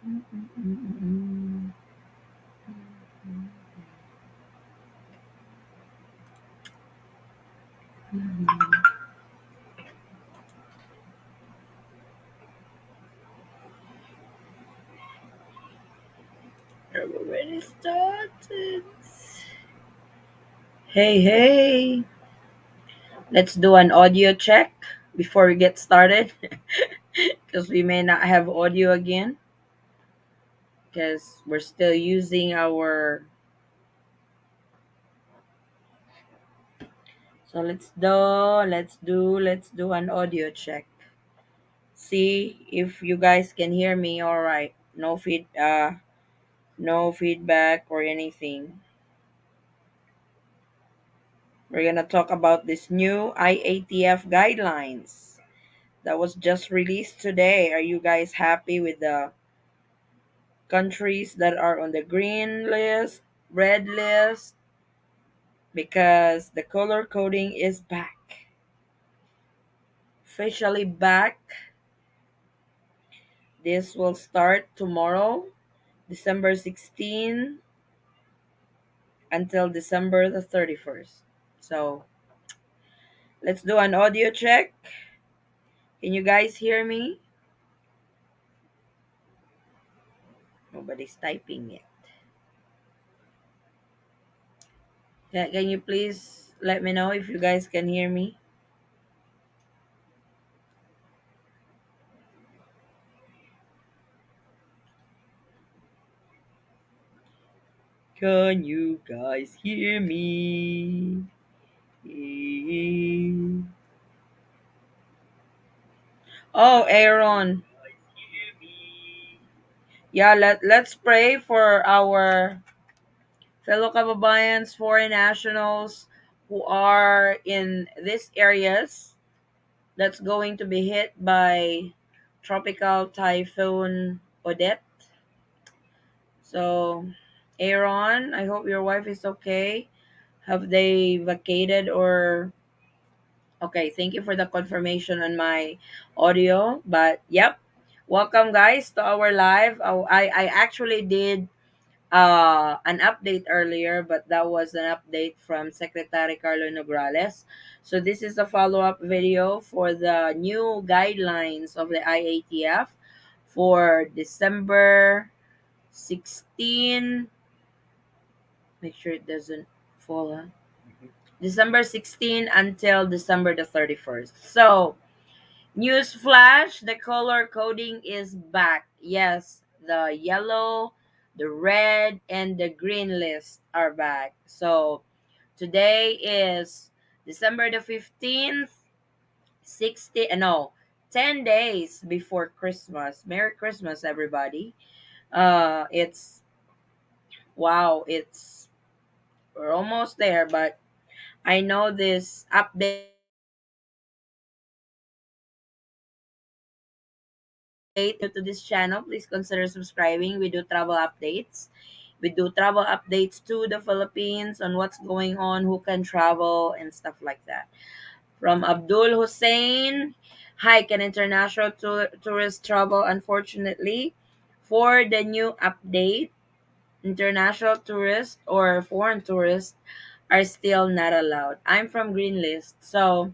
I've already started. Hey, hey. Let's do an audio check before we get started because we may not have audio again because we're still using our. So let's do an audio check. See if you guys can hear me all right. No feedback or anything. We're gonna talk about this new IATF guidelines that was just released today. Are you guys happy with the countries that are on the green list, red list? Because the color coding is back. Officially back. This will start tomorrow, December 16 until December the 31st. So let's do an audio check. Can you guys hear me? Nobody's typing yet. Can you please let me know if you guys can hear me? Can you guys hear me? Oh, Aaron. Yeah, let's pray for our fellow kababayans, foreign nationals who are in these areas that's going to be hit by tropical typhoon Odette. So, Aaron, I hope your wife is okay. Have they vacated or okay, thank you for the confirmation on my audio. But yep. Welcome guys to our live. Oh, I actually did an update earlier, but that was an update from Secretary Carlo Nograles. So this is a follow-up video for the new guidelines of the IATF for December 16. Make sure it doesn't fall. Huh? December 16 until December the 31st. So, news flash, the color coding is back. Yes, the yellow, the red, and the green list are back. So, today is December the 15th, 60, no, 10 days before Christmas. Merry Christmas, everybody. It's, wow, we're almost there, but I know this update new to this channel, please consider subscribing. We do travel updates. We do travel updates to the Philippines on what's going on, who can travel, and stuff like that. From Abdul Hussein, hi, can international tourists travel? Unfortunately, for the new update, international tourists or foreign tourists are still not allowed. I'm from Green List. So,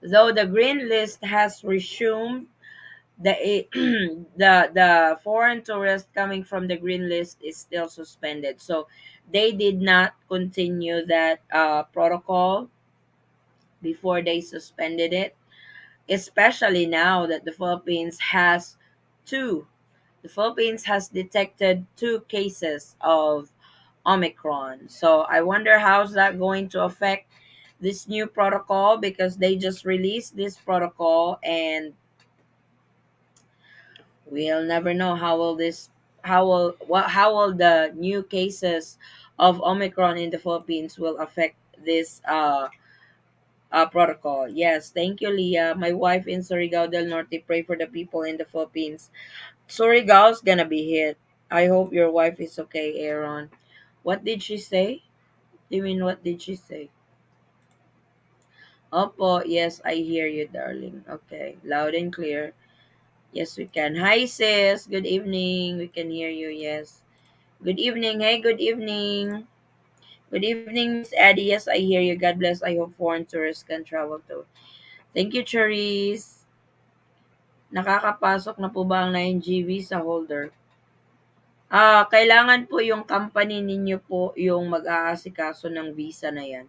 though the Green List has resumed the the foreign tourist coming from the green list is still suspended, so they did not continue that protocol before they suspended it, especially now that two the Philippines has detected two cases of Omicron. So I wonder how's that going to affect this new protocol, because they just released this protocol and we'll never know how will the new cases of Omicron in the Philippines will affect this protocol. Yes, thank you, Leah. My wife in Surigao del Norte, pray for the people in the Philippines. Surigao's gonna be hit. I hope your wife is okay, Aaron. What did she say? You mean what did she say? Opo, yes, I hear you, darling. Okay, loud and clear. Yes, we can. Hi, sis. Good evening. We can hear you. Yes. Good evening. Hey, good evening. Good evening, Miss Addie. Yes, I hear you. God bless. I hope foreign tourists can travel too. Thank you, Cherise. Nakakapasok na po ba ang 9 GB sa holder? Kailangan po yung company ninyo po yung mag-aasikaso ng visa na yan.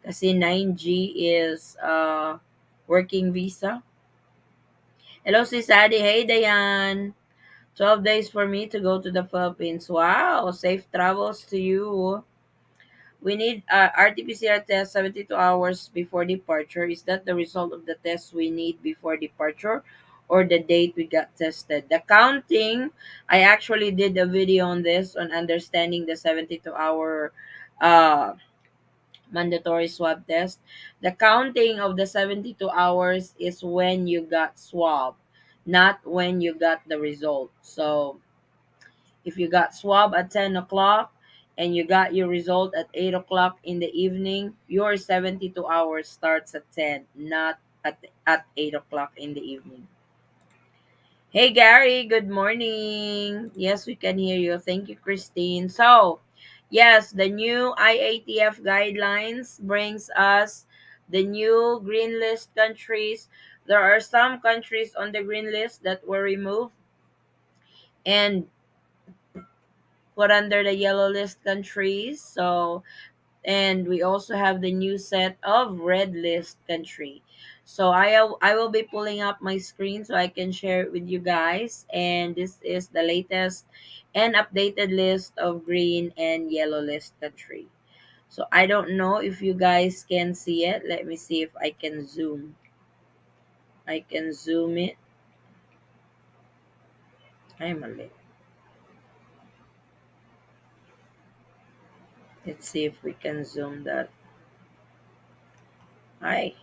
Kasi 9G is working visa. Hello, Sis Addie. Hey, Dayan. 12 days for me to go to the Philippines. Wow, safe travels to you. We need RT-PCR test 72 hours before departure. Is that the result of the test we need before departure or the date we got tested? The counting, I actually did a video on this on understanding the 72-hour uh, mandatory swab test. The counting of the 72 hours is when you got swab, not when you got the result. So if you got swab at 10 o'clock and you got your result at 8 o'clock in the evening, your 72 hours starts at 10, not at 8 o'clock in the evening. Hey Gary, good morning. Yes, we can hear you. Thank you, Christine. So, yes, the new IATF guidelines brings us the new green list countries. There are some countries on the green list that were removed and put under the yellow list countries. So, and we also have the new set of red list country. So I will be pulling up my screen so I can share it with you guys. And this is the latest and updated list of green and yellow list country. So I don't know if you guys can see it. Let me see if I can zoom. I can zoom it. I'm a little. Let's see if we can zoom that. Hi,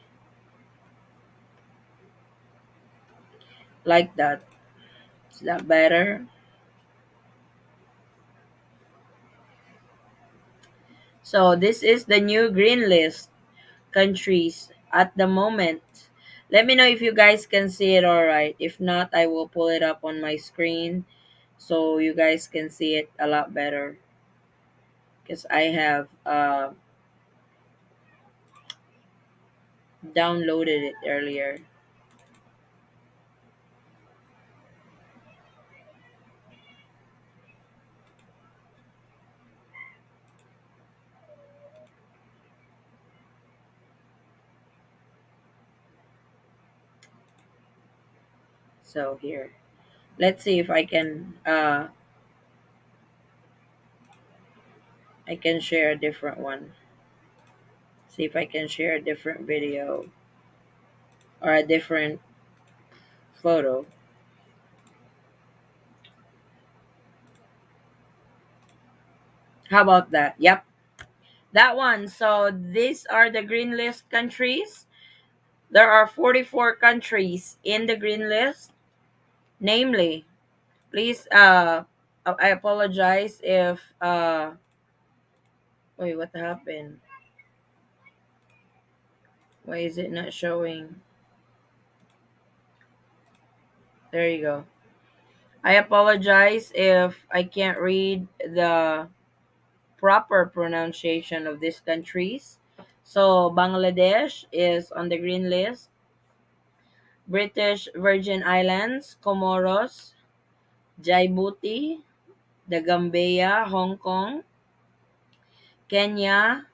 like that. Is that better? So this is the new green list countries at the moment. Let me know if you guys can see it all right. If not, I will pull it up on my screen so you guys can see it a lot better because I have downloaded it earlier. So here, let's see if I can share a different one. See if I can share a different video or a different photo. How about that? Yep, that one. So these are the green list countries. There are 44 countries in the green list. Namely, please I apologize if wait, what happened? Why is it not showing? There you go. I apologize if I can't read the proper pronunciation of these countries. So Bangladesh is on the green list. British Virgin Islands, Comoros, Djibouti, the Gambia, Hong Kong, Kenya,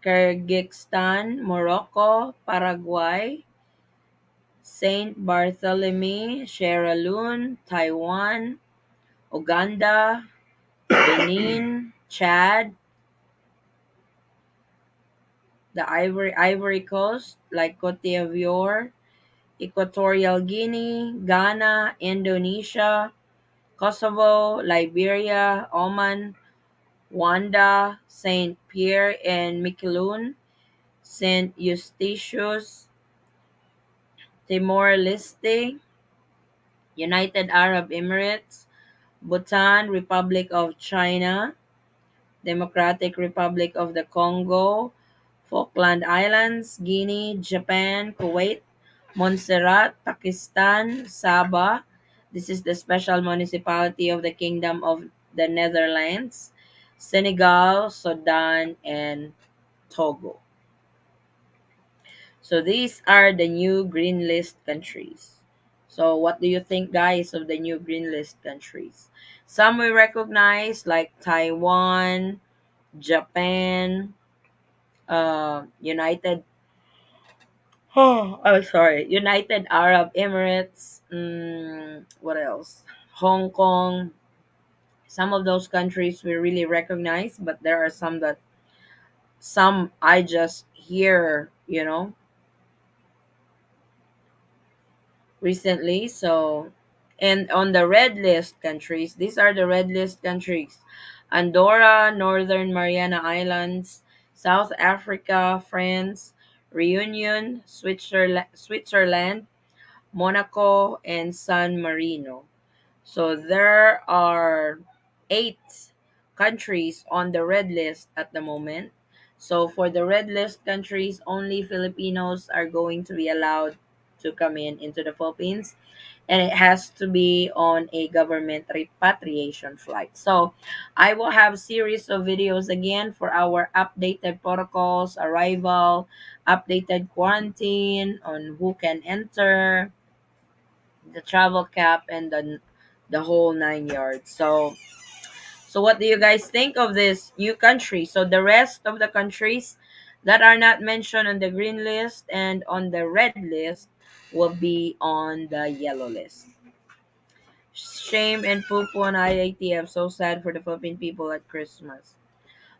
Kyrgyzstan, Morocco, Paraguay, Saint Bartholomew, Sierra Leone, Taiwan, Uganda, Benin, Chad, the Ivory Coast, like Cote d'Ivoire, Equatorial Guinea, Ghana, Indonesia, Kosovo, Liberia, Oman, Wanda, Saint Pierre and Miquelon, Saint Eustatius, Timor-Leste, United Arab Emirates, Bhutan, Republic of China, Democratic Republic of the Congo, Falkland Islands, Guinea, Japan, Kuwait, Montserrat, Pakistan, Sabah, This is the special municipality of the Kingdom of the Netherlands, Senegal, Sudan, and Togo. So these are the new green list countries. So what do you think, guys, of the new green list countries? Some we recognize like Taiwan, Japan, United. Oh, I'm sorry. United Arab Emirates. What else? Hong Kong. Some of those countries we really recognize, but there are some I just hear, recently. So, and on the red list countries, these are the red list countries: Andorra, Northern Mariana Islands, South Africa, France, Reunion, Switzerland, Monaco, and San Marino. So there are eight countries on the red list at the moment. So for the red list countries, only Filipinos are going to be allowed to come into the Philippines, and it has to be on a government repatriation flight. So I will have series of videos again for our updated protocols, arrival, updated quarantine on who can enter, the travel cap, and the whole nine yards. So what do you guys think of this new country? So the rest of the countries that are not mentioned on the green list and on the red list will be on the yellow list. Shame and poo-poo on IATF. So sad for the Philippine people at Christmas.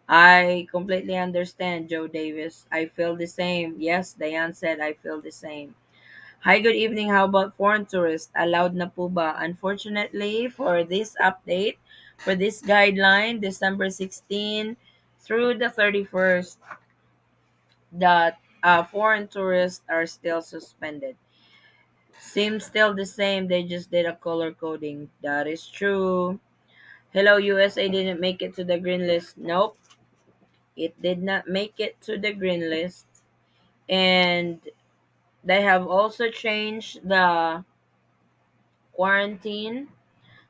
I completely understand, Joe Davis. I feel the same. Yes, Diane said I feel the same. Hi, good evening. How about foreign tourists? Allowed na po ba? Unfortunately, for this update, for this guideline, December 16 through the 31st, that foreign tourists are still suspended. Seems still the same. They just did a color coding. That is true. Hello, USA didn't make it to the green list. Nope, it did not make it to the green list. And they have also changed the quarantine.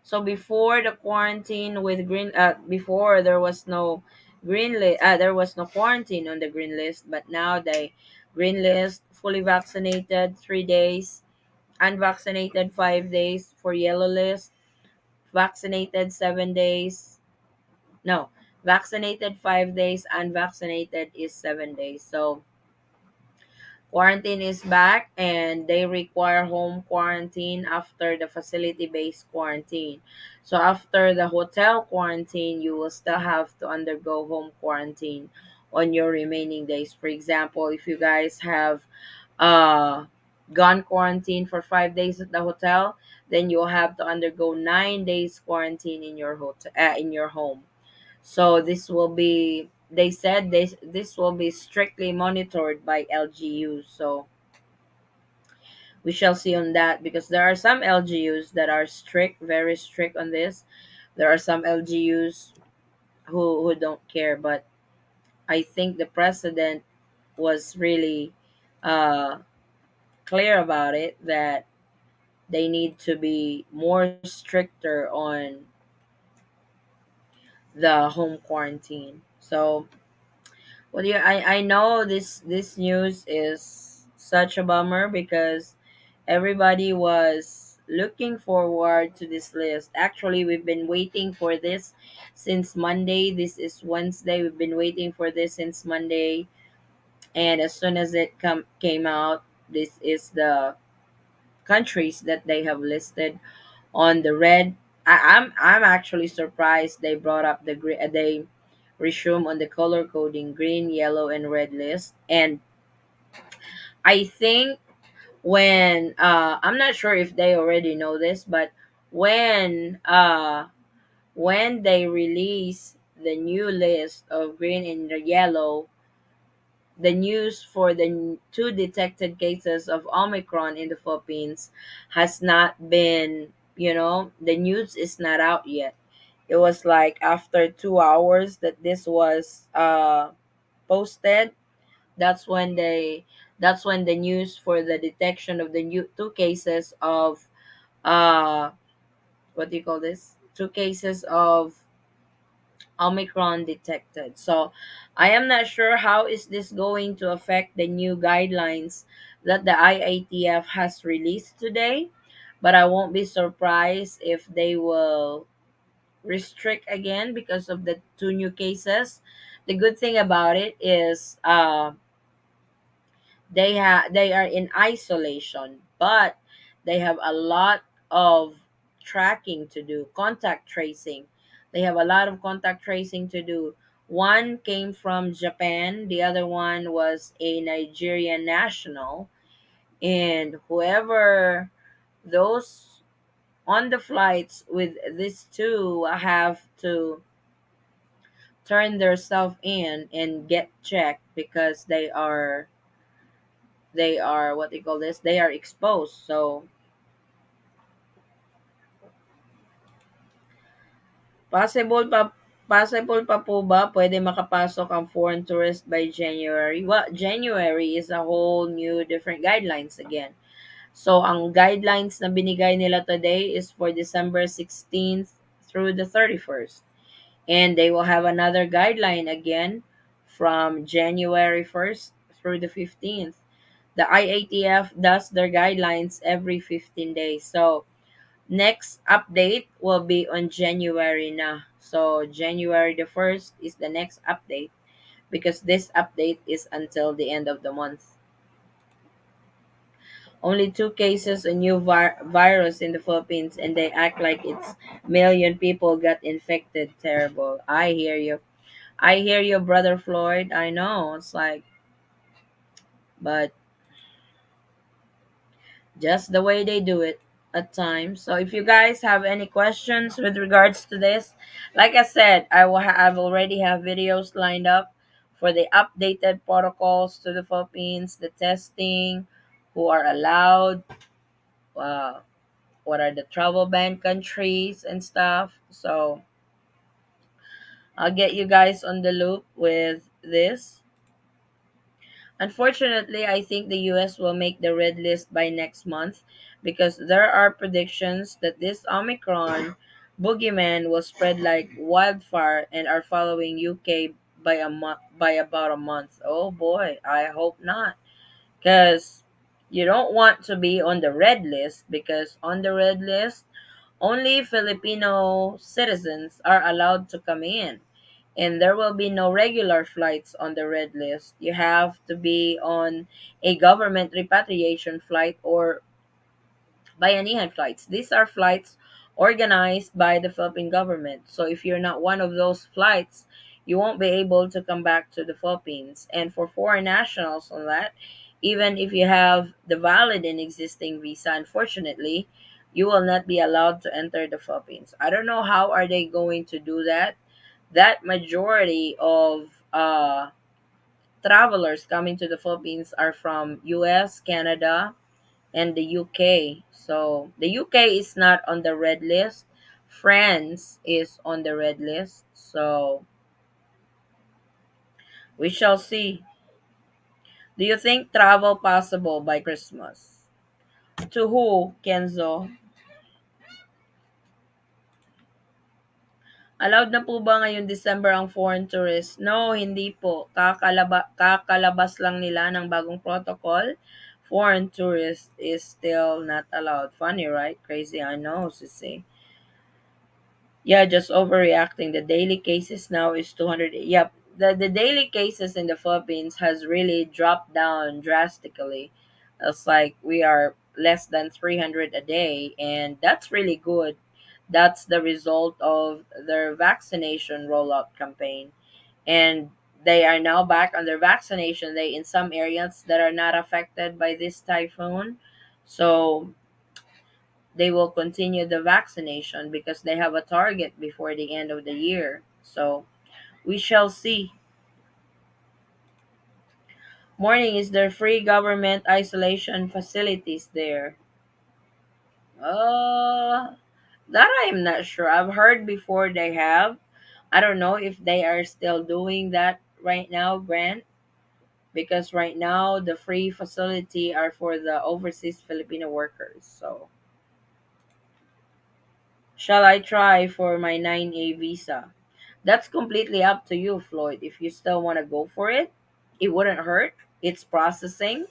So before the quarantine with before there was no there was no quarantine on the green list, but now they green list fully vaccinated 3 days, unvaccinated 5 days. For yellow list, vaccinated 7 days. No, vaccinated 5 days, unvaccinated is 7 days. So quarantine is back, and they require home quarantine after the facility based quarantine. So after the hotel quarantine, you will still have to undergo home quarantine on your remaining days. For example, if you guys have uh gone quarantine for 5 days at the hotel, then you'll have to undergo 9 days quarantine in your hotel in your home. So this will be, they said this will be strictly monitored by LGU. So we shall see on that, because there are some LGUs that are strict, very strict on this. There are some LGUs who don't care, but I think the president was really uh, clear about it, that they need to be more stricter on the home quarantine. So well, yeah, I know this news is such a bummer, because everybody was looking forward to this list. Actually, we've been waiting for this since Monday. This is Wednesday. We've been waiting for this since Monday, and as soon as it came out, this is the countries that they have listed on the red. I'm actually surprised they brought up the green. They resume on the color coding green, yellow, and red list. And I think when I'm not sure if they already know this, but when uh when they release the new list of green and the yellow, the news for the two detected cases of Omicron in the Philippines has not been, the news is not out yet. It was like after 2 hours that this was posted. That's when the news for the detection of the new two cases of uh what do you call this? 2 cases of Omicron detected. So I am not sure how is this going to affect the new guidelines that the IATF has released today, but I won't be surprised if they will restrict again because of the 2 new cases. The good thing about it is they are in isolation, but they have a lot of tracking to do, contact tracing. They have a lot of contact tracing to do. One came from Japan, the other one was a Nigerian national, and whoever those on the flights with these two have to turn their self in and get checked because they are what they call this, they are exposed. So possible pa possible pa po ba pwede makapasok ang foreign tourist by January? Well, January is a whole new different guidelines again. So ang guidelines na binigay nila today is for December 16th through the 31st. And they will have another guideline again from January 1st through the 15th. The IATF does their guidelines every 15 days. So next update will be on January na. So January the 1st is the next update because this update is until the end of the month. Only 2 cases of new virus in the Philippines, and they act like it's million people got infected. Terrible. I hear you. I hear you, brother Floyd. I know. It's like, but just the way they do it at times. So if you guys have any questions with regards to this, like I said, I've already have videos lined up for the updated protocols to the Philippines, the testing, who are allowed, uh, what are the travel ban countries and stuff. So I'll get you guys on the loop with this. Unfortunately, I think the US will make the red list by next month because there are predictions that this Omicron boogeyman will spread like wildfire and are following UK by about a month. Oh boy, I hope not. Cuz you don't want to be on the red list because on the red list only Filipino citizens are allowed to come in, and there will be no regular flights on the red list. You have to be on a government repatriation flight or Bayanihan flights. These are flights organized by the Philippine government. So if you're not one of those flights, you won't be able to come back to the Philippines. And for foreign nationals on that, even if you have the valid and existing visa, unfortunately, you will not be allowed to enter the Philippines. I don't know how are they going to do that. That majority of travelers coming to the Philippines are from US, Canada, and the UK. So the UK is not on the red list. France is on the red list. So we shall see. Do you think travel possible by Christmas? To who, Kenzo? Allowed na po ba ngayong December ang foreign tourists? No, hindi po. Kakalabas lang nila ng bagong protocol. Foreign tourist is still not allowed. Funny, right? Crazy, I know, sissy. Yeah, just overreacting. The daily cases now is 200. Yep. The daily cases in the Philippines has really dropped down drastically. It's like we are less than 300 a day, and that's really good. That's the result of their vaccination rollout campaign. And they are now back on their vaccination. They in some areas that are not affected by this typhoon. So they will continue the vaccination because they have a target before the end of the year. So we shall see. Morning, is there free government isolation facilities there? Uh, that I'm not sure. I've heard before they have. I don't know if they are still doing that right now, Grant, because right now the free facility are for the overseas Filipino workers. So Shall I try for my 9A visa? That's completely up to you, Floyd. If you still want to go for it, it wouldn't hurt. It's processing.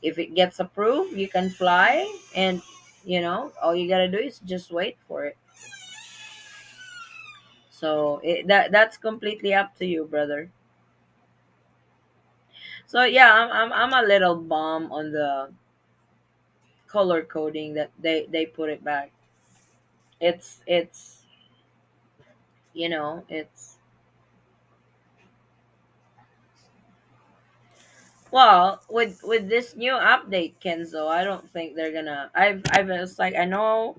If it gets approved, you can fly, and all you gotta do is just wait for it. So that's completely up to you, brother. So yeah, I'm a little bum on the color coding that they put it back. It's it's well, with this new update, Kenzo, I don't think they're gonna. I've it's like I know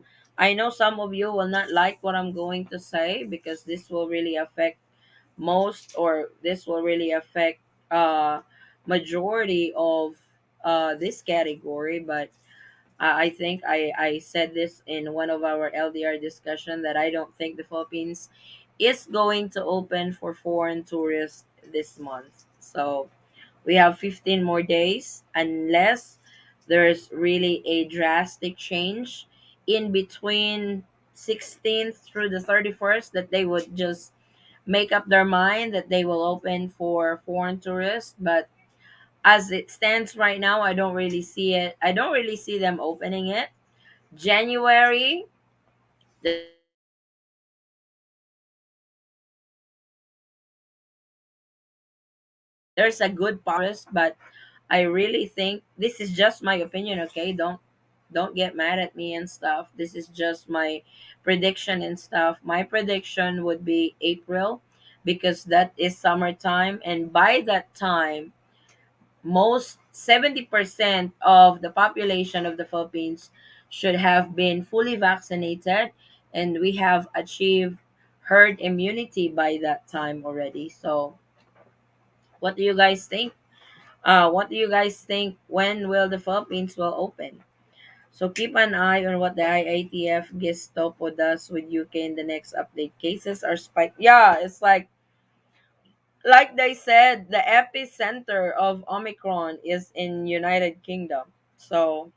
some of you will not like what I'm going to say because this will really affect most, or this will really affect majority of this category. But I think I said this in one of our LDR discussion that I don't think the Philippines is going to open for foreign tourists this month. So we have 15 more days unless there's really a drastic change in between 16th through the 31st, that they would just make up their mind that they will open for foreign tourists. But as it stands right now, I don't really see it. I don't really see them opening it. January, there's a good possibility that they will open tourists, but I really think this is just my opinion, okay? Don't get mad at me and stuff. This is just my prediction and stuff. My prediction would be April, because that is summertime, and by that time most 70% of the population of the Philippines should have been fully vaccinated, and we have achieved herd immunity by that time already. So, what do you guys think? What do you guys think? When will the Philippines will open? So keep an eye on what the IATF Gestapo does with UK in the next update. Cases are spiked. Yeah, it's like they said, the epicenter of Omicron is in United Kingdom. So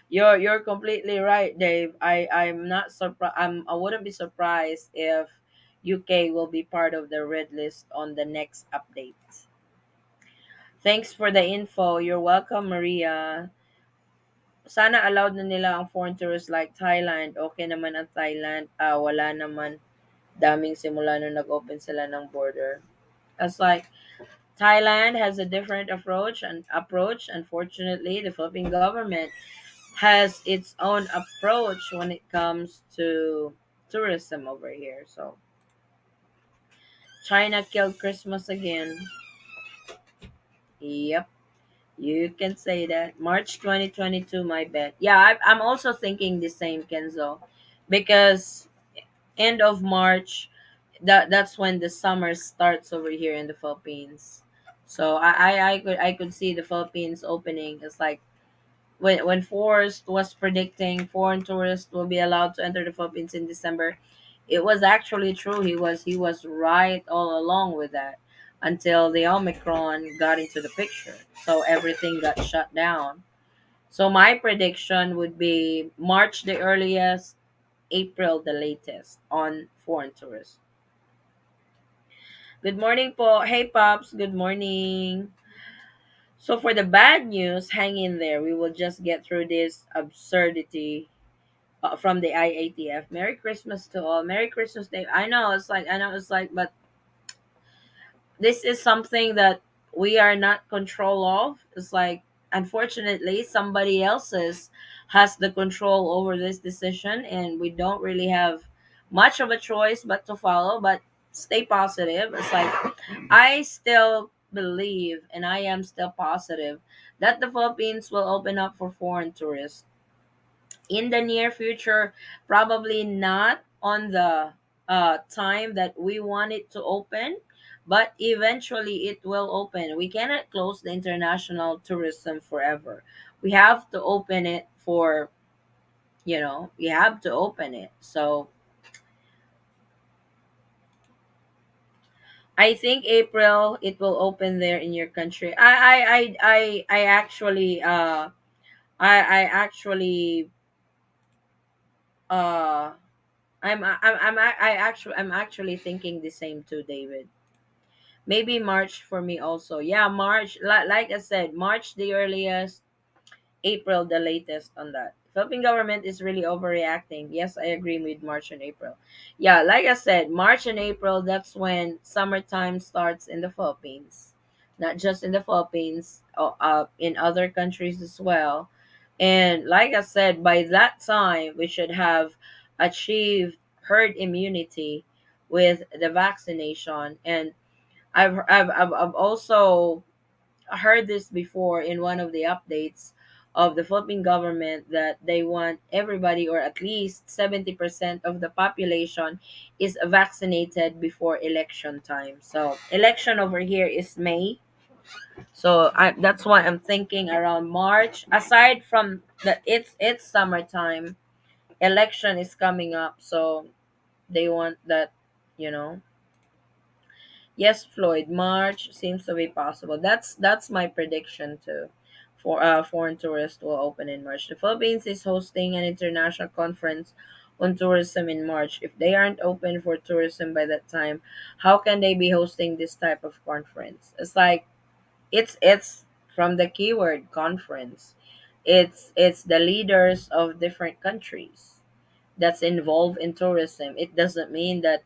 you're completely right, Dave. I'm not surprised. I wouldn't be surprised if UK will be part of the red list on the next update. Thanks for the info. You're welcome, Maria. Sana allowed na nila ang foreign tourists like Thailand. Okay naman ang Thailand. Wala naman, daming simula nung nag-open sila ng border. As like Thailand has a different approach. Unfortunately, the Philippine government has its own approach when it comes to tourism over here. So China killed Christmas again. Yep, you can say that. March 2022, my bet. Yeah, I'm also thinking the same, Kenzo, because end of March, that's when the summer starts over here in the Philippines. So I could see the Philippines opening. It's like when Forrest was predicting foreign tourists will be allowed to enter the Philippines in December, it was actually true. He was right all along with that until the Omicron got into the picture. So everything got shut down. So my prediction would be March the earliest, April the latest on foreign tourists. Good morning po. Hey Pops, good morning. So for the bad news, hang in there. We will just get through this absurdity from the IATF. Merry Christmas to all. Merry Christmas Day. I know it's like, but this is something that we are not control of. It's like, unfortunately, somebody else's has the control over this decision, and we don't really have much of a choice but to follow. But stay positive. It's like, I still believe, and I am still positive that the Philippines will open up for foreign tourists in the near future. Probably not on the time that we want it to open, but eventually it will open. We cannot close the international tourism forever. We have to open it for, we have to open it. So I think April it will open there in your country. I I, I, I, I, I, actually, I actually, uh I'm actually thinking the same too, David. Maybe March for me also. Yeah, March. Like I said, March the earliest, April the latest on that. Philippine government is really overreacting. Yes, I agree with March and April. Yeah, like I said, March and April, that's when summertime starts in the Philippines. Not just in the Philippines, in other countries as well. And like I said, by that time, we should have achieved herd immunity with the vaccination. And I've also heard this before in one of the updates of the Philippine government that they want everybody, or at least 70% of the population, is vaccinated before election time. So election over here is May. So that's why I'm thinking around March. Aside from that, it's summertime. Election is coming up, so they want that, you know. Yes, Floyd, March seems to be possible. That's my prediction too. For foreign tourists will open in March. The Philippines is hosting an international conference on tourism in March. If they aren't open for tourism by that time, how can they be hosting this type of conference? It's like it's from the keyword conference. It's the leaders of different countries that's involved in tourism. It doesn't mean that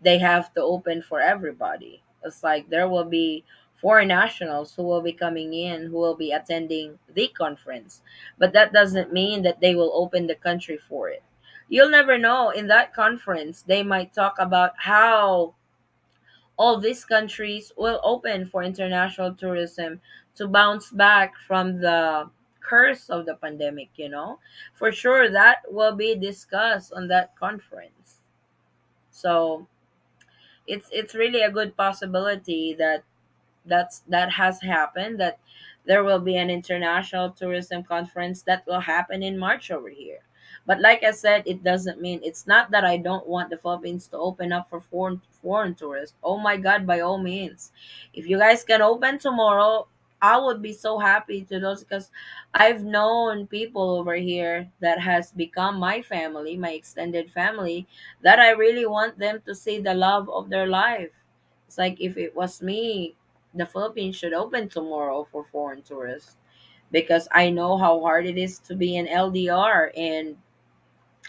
they have to open for everybody. It's like there will be foreign nationals who will be coming in, who will be attending the conference. But that doesn't mean that they will open the country for it. You'll never know. In that conference, they might talk about how all these countries will open for international tourism to bounce back from the curse of the pandemic. For sure, that will be discussed on that conference. So it's really a good possibility that that has happened, that there will be an international tourism conference that will happen in March over here. But like I said, it doesn't mean, it's not that I don't want the Philippines to open up for foreign tourists. Oh my god, by all means, if you guys can open tomorrow, I would be so happy to those, because I've known people over here that has become my family, my extended family, that I really want them to see the love of their life. It's like if it was me, the Philippines should open tomorrow for foreign tourists, because I know how hard it is to be in LDR, and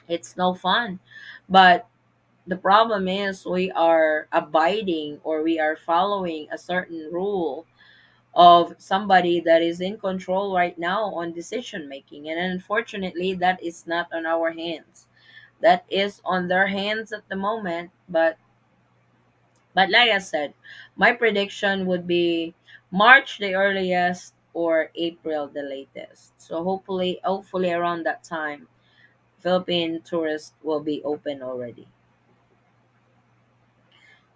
it's no fun. But the problem is we are abiding, or we are following a certain rule of somebody that is in control right now on decision making, and unfortunately that is not on our hands. That is on their hands at the moment. But like I said, my prediction would be March the earliest, or April the latest. So hopefully around that time, Philippine tourists will be open already.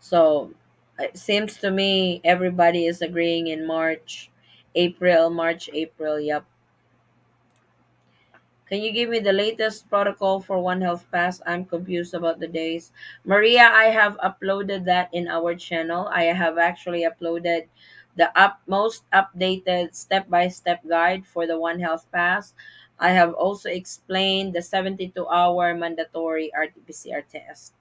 So it seems to me everybody is agreeing in March, April, March, April. Yep. Can you give me the latest protocol for One Health Pass? I'm confused about the days. Maria, I have uploaded that in our channel. I have actually uploaded the most updated step-by-step guide for the One Health Pass. I have also explained the 72-hour mandatory RT-PCR test.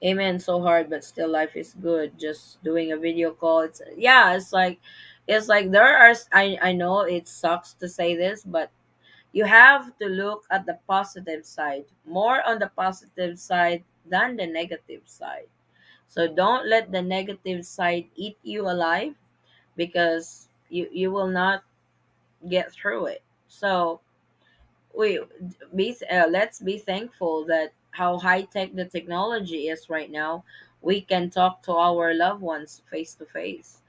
Amen. So hard, but still life is good. Just doing a video call. It's like there are, I know it sucks to say this, but you have to look at the positive side, more on the positive side than the negative side. So don't let the negative side eat you alive, because you will not get through it. So we let's be thankful that how high tech the technology is right now. We can talk to our loved ones face to face.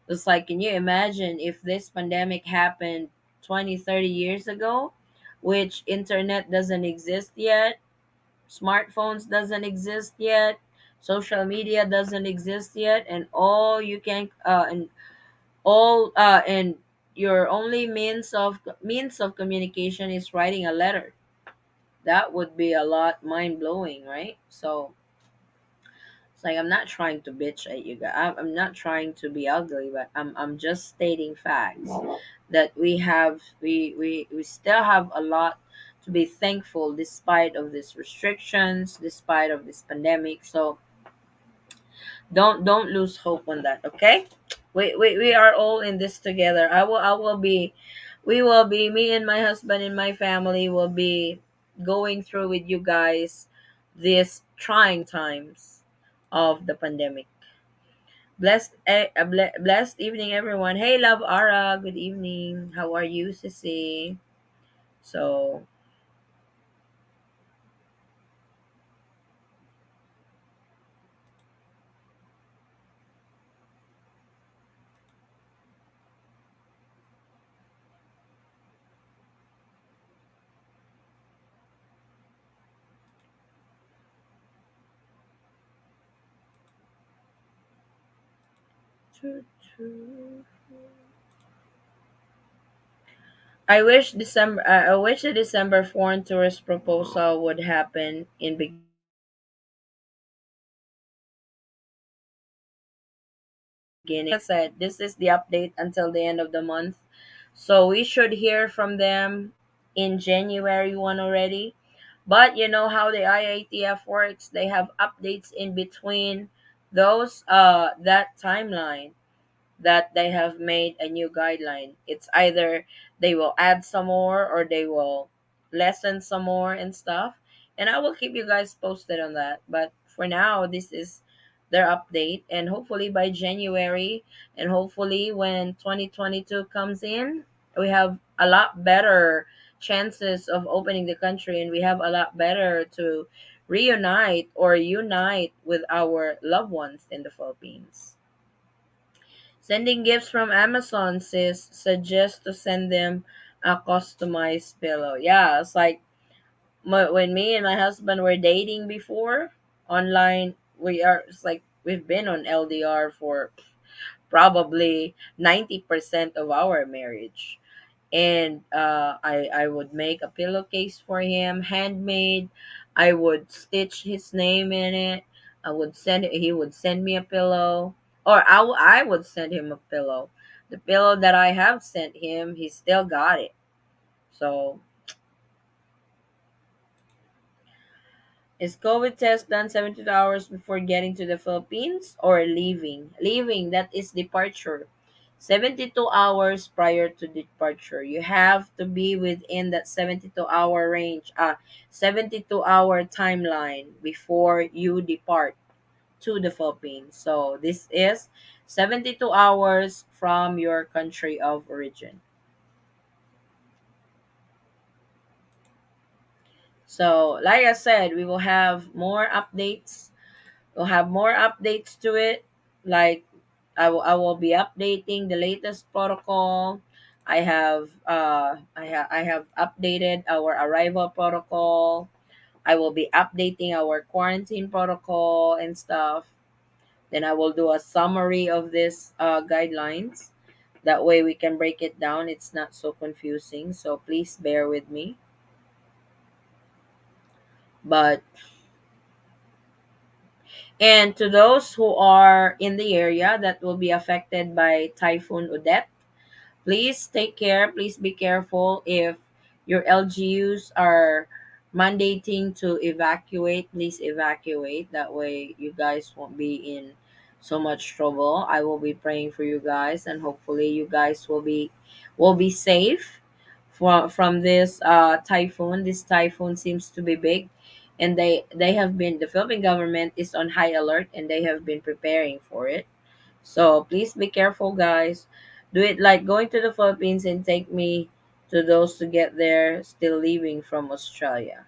It's like, can you imagine if this pandemic happened 20, 30 years ago, which internet doesn't exist yet, smartphones doesn't exist yet, social media doesn't exist yet, and all you can and all and your only means of communication is writing a letter. That would be a lot mind blowing, right? So it's like, I'm not trying to bitch at you guys. I'm not trying to be ugly, but I'm just stating facts that we still have a lot to be thankful despite of these restrictions, despite of this pandemic. So don't lose hope on that, okay? We are all in this together. I will be we will be me and my husband and my family will be going through with you guys these trying times of the pandemic. Blessed evening, everyone. Hey, love Ara. Good evening. How are you, Sissy? So, I wish the December foreign tourist proposal would happen in beginning. Like I said, this is the update until the end of the month. So we should hear from them in January 1 already. But you know how the IATF works, they have updates in between those that timeline that they have made a new guideline. It's either they will add some more or they will lessen some more and stuff. And I will keep you guys posted on that. But for now, this is their update. And hopefully by January, and hopefully when 2022 comes in, we have a lot better chances of opening the country, and we have a lot better to reunite or unite with our loved ones in the Philippines. Sending gifts from Amazon, sis. Suggest to send them a customized pillow. Yeah, it's like when me and my husband were dating before online. It's like we've been on LDR for probably 90% of our marriage. And I would make a pillowcase for him, handmade. I would stitch his name in it. He would send me a pillow, or I would send him a pillow. The pillow that I have sent him, he still got it. So, is COVID test done 72 hours before getting to the Philippines or leaving? Leaving, that is departure. 72 hours prior to departure. You have to be within that 72-hour range, 72-hour timeline before you depart to the Philippines. So this is 72 hours from your country of origin. So, like I said, we will have more updates. We'll have more updates to it. Like I will be updating the latest protocol. I have updated our arrival protocol. I will be updating our quarantine protocol and stuff. Then I will do a summary of this guidelines. That way we can break it down. It's not so confusing. So please bear with me. But and to those who are in the area that will be affected by Typhoon Odette, please take care. Please be careful. If your LGUs are mandating to evacuate, please evacuate. That way, you guys won't be in so much trouble. I will be praying for you guys, and hopefully, you guys will be safe from this typhoon. This typhoon seems to be big, and they have been the Philippine government is on high alert, and they have been preparing for it. So please be careful, guys. Do it like going to the Philippines and take me to those to get there still leaving from Australia.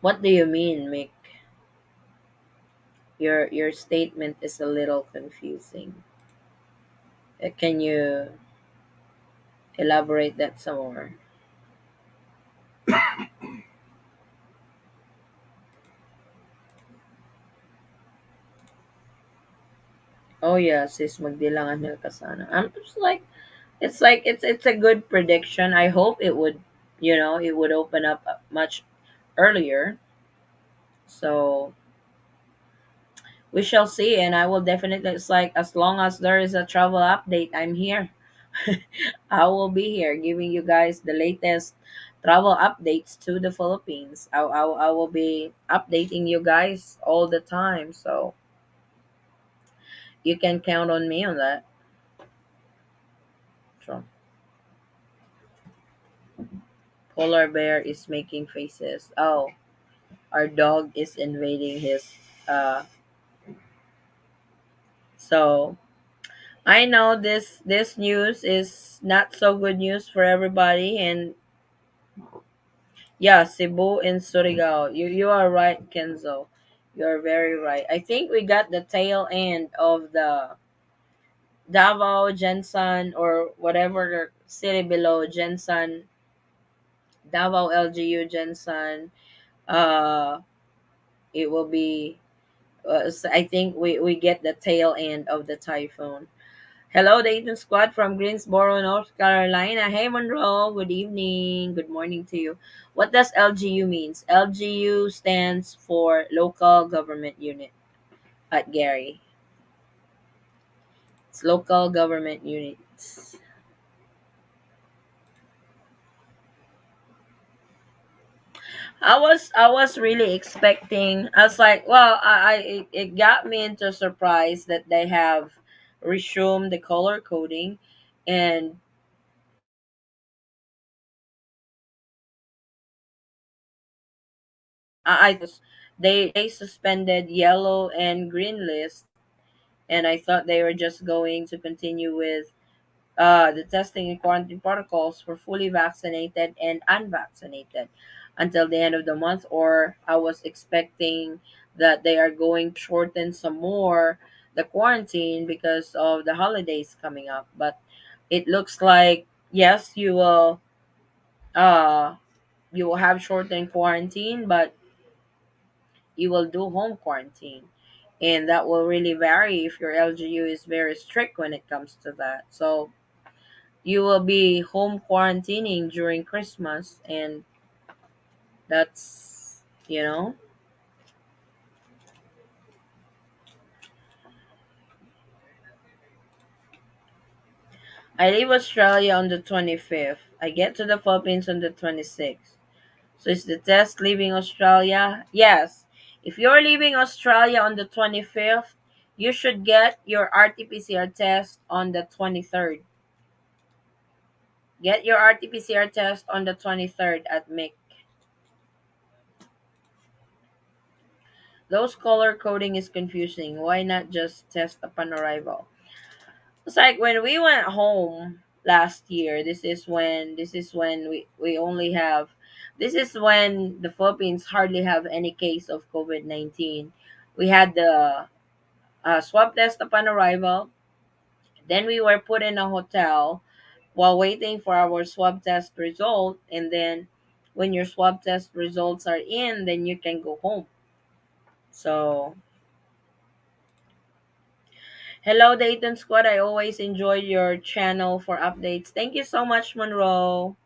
What do you mean, Mick? Your statement is a little confusing. Can you elaborate that some more? Oh yeah, sis magdilangan nila ka sana. I'm just like it's a good prediction. I hope it would open up much earlier. So we shall see. And I will definitely, it's like, as long as there is a travel update, I'm here. I will be here giving you guys the latest travel updates to the Philippines. I will be updating you guys all the time, so you can count on me on that. So polar bear is making faces. Oh, our dog is invading his uh so I know this news is not so good news for everybody. And yeah, Cebu and Surigao. You are right, Kenzo. You're very right. I think we got the tail end of the Davao, Jensen, or whatever city below Jensen, Davao LGU Jensen. Uh, it will be. I think we get the tail end of the typhoon. Hello, Dayton Squad from Greensboro, North Carolina. Hey, Monroe. Good evening. Good morning to you. What does LGU means? LGU stands for Local Government Unit at Gary. It's Local Government Units. I was really expecting. I was like, well, it got me into surprise that they have resumed the color coding, and they suspended yellow and green list, and I thought they were just going to continue with the testing and quarantine protocols for fully vaccinated and unvaccinated until the end of the month, or I was expecting that they are going to shorten some more the quarantine because of the holidays coming up. But it looks like, yes, uh you will have shortened quarantine, but you will do home quarantine. And that will really vary if your LGU is very strict when it comes to that. So you will be home quarantining during Christmas, and that's, you know, I leave Australia on the 25th. I get to the Philippines on the 26th. So is the test leaving Australia? Yes. If you're leaving Australia on the 25th, you should get your RT-PCR test on the 23rd. Get your RT-PCR test on the 23rd at MIC. Those color coding is confusing. Why not just test upon arrival? It's like when we went home last year. This is when we only have. This is when the Philippines hardly have any case of COVID-19. We had the swab test upon arrival. Then we were put in a hotel while waiting for our swab test result, and then when your swab test results are in, then you can go home. So hello, Dayton Squad. I always enjoy your channel for updates. Thank you so much, Monroe.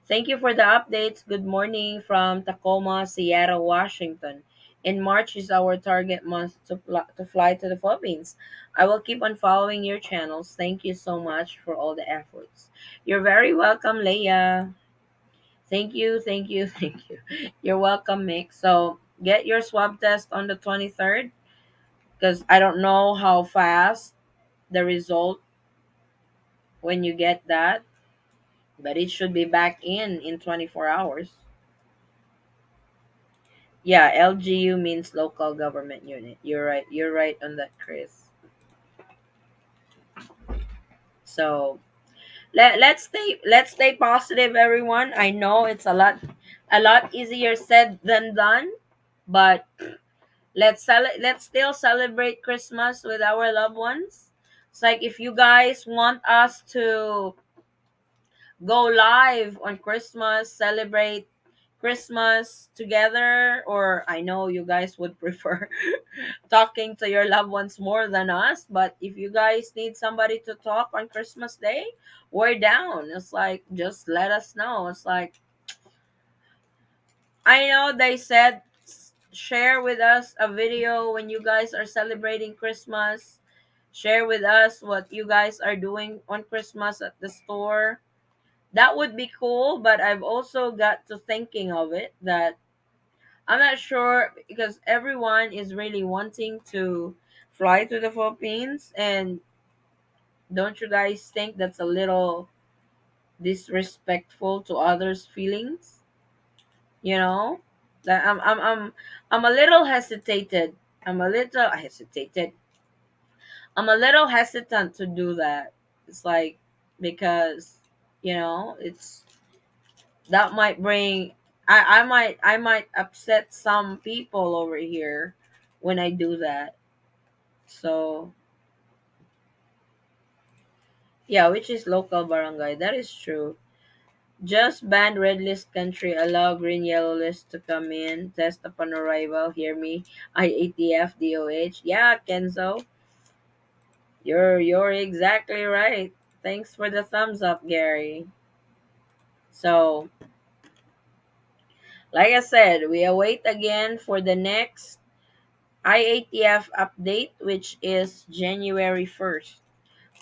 Thank you for the updates. Good morning from Tacoma, Seattle, Washington. In March is our target month to fly to the Philippines. I will keep on following your channels. Thank you so much for all the efforts. You're very welcome, Leia. Thank you, thank you, thank you. You're welcome, Mick. So get your swab test on the 23rd, because I don't know how fast the result when you get that, but it should be back in 24 hours. Yeah, LGU means local government unit. You're right. You're right on that, Chris. So let's stay positive, everyone. I know it's a lot easier said than done, but let's still celebrate Christmas with our loved ones. It's like if you guys want us to go live on Christmas, celebrate Christmas together, or I know you guys would prefer talking to your loved ones more than us, but if you guys need somebody to talk on Christmas Day, we're down. It's like, just let us know. It's like, I know they said share with us a video when you guys are celebrating Christmas. Share with us what you guys are doing on Christmas at the store. That would be cool, but I've also got to thinking of it that I'm not sure because everyone is really wanting to fly to the Philippines, and don't you guys think that's a little disrespectful to others' feelings? You know, that I'm a little hesitated. I'm a little hesitated. I'm a little hesitant to do that. It's like because it's that might bring I might upset some people over here when I do that. So yeah, which is local barangay. That is true. Just ban red list country, allow green yellow list to come in, test upon arrival, hear me. IATF DOH. Yeah, Kenzo. You're exactly right. Thanks for the thumbs up, Gary. So like I said, we await again for the next IATF update, which is January 1st.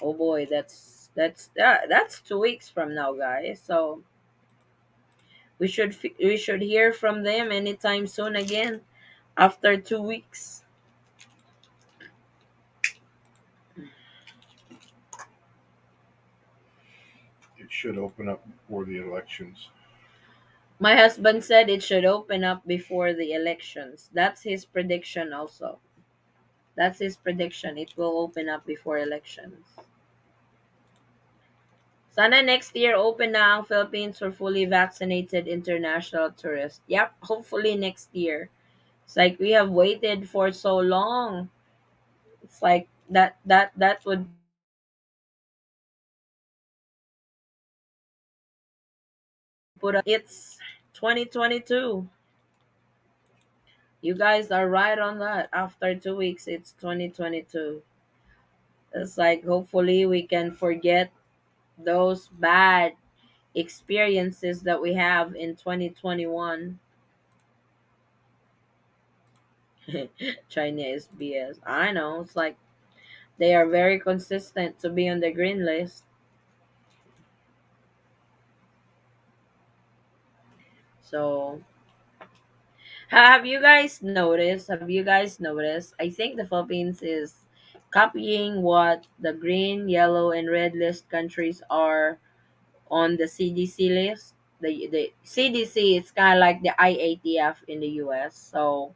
Oh boy, that's 2 weeks from now, guys. So we should hear from them anytime soon again after 2 weeks. It should open up before the elections. My husband said it should open up before the elections. That's his prediction also. That's his prediction. It will open up before elections. Sana next year open na ang Philippines for fully vaccinated international tourists. Yep, hopefully next year. It's like we have waited for so long. It's like that would put us in a it's 2022. You guys are right on that. After 2 weeks, it's 2022. It's like hopefully we can forget those bad experiences that we have in 2021. China is BS. I know. It's like they are very consistent to be on the green list. So, have you guys noticed? Have you guys noticed? I think the Philippines is copying what the green, yellow, and red list countries are on the CDC list. The CDC is kind of like the IATF in the US. So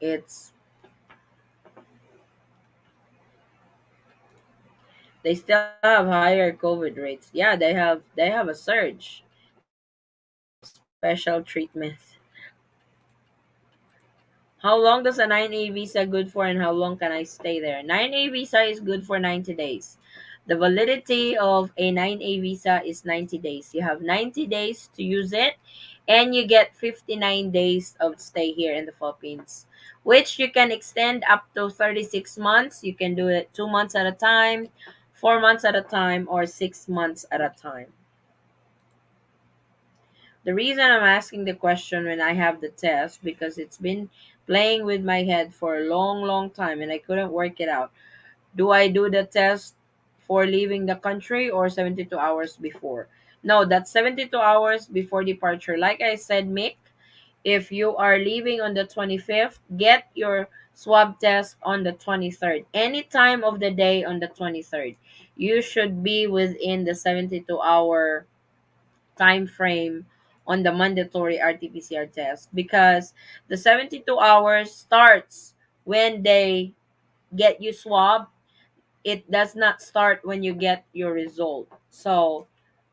it's they still have higher COVID rates. Yeah, they have a surge. Special treatment. How long does a 9A visa good for and how long can I stay there? 9A visa is good for 90 days. The validity of a 9A visa is 90 days. You have 90 days to use it and you get 59 days of stay here in the Philippines, which you can extend up to 36 months. You can do it 2 months at a time, 4 months at a time, or 6 months at a time. The reason I'm asking the question when I have the test because it's been playing with my head for a long, long time and I couldn't work it out. Do I do the test for leaving the country or 72 hours before? No, that's 72 hours before departure. Like I said, Mick, if you are leaving on the 25th, get your swab test on the 23rd. Any time of the day on the 23rd. You should be within the 72-hour time frame on the mandatory RT-PCR test because the 72 hours starts when they get you swab. It does not start when you get your result. So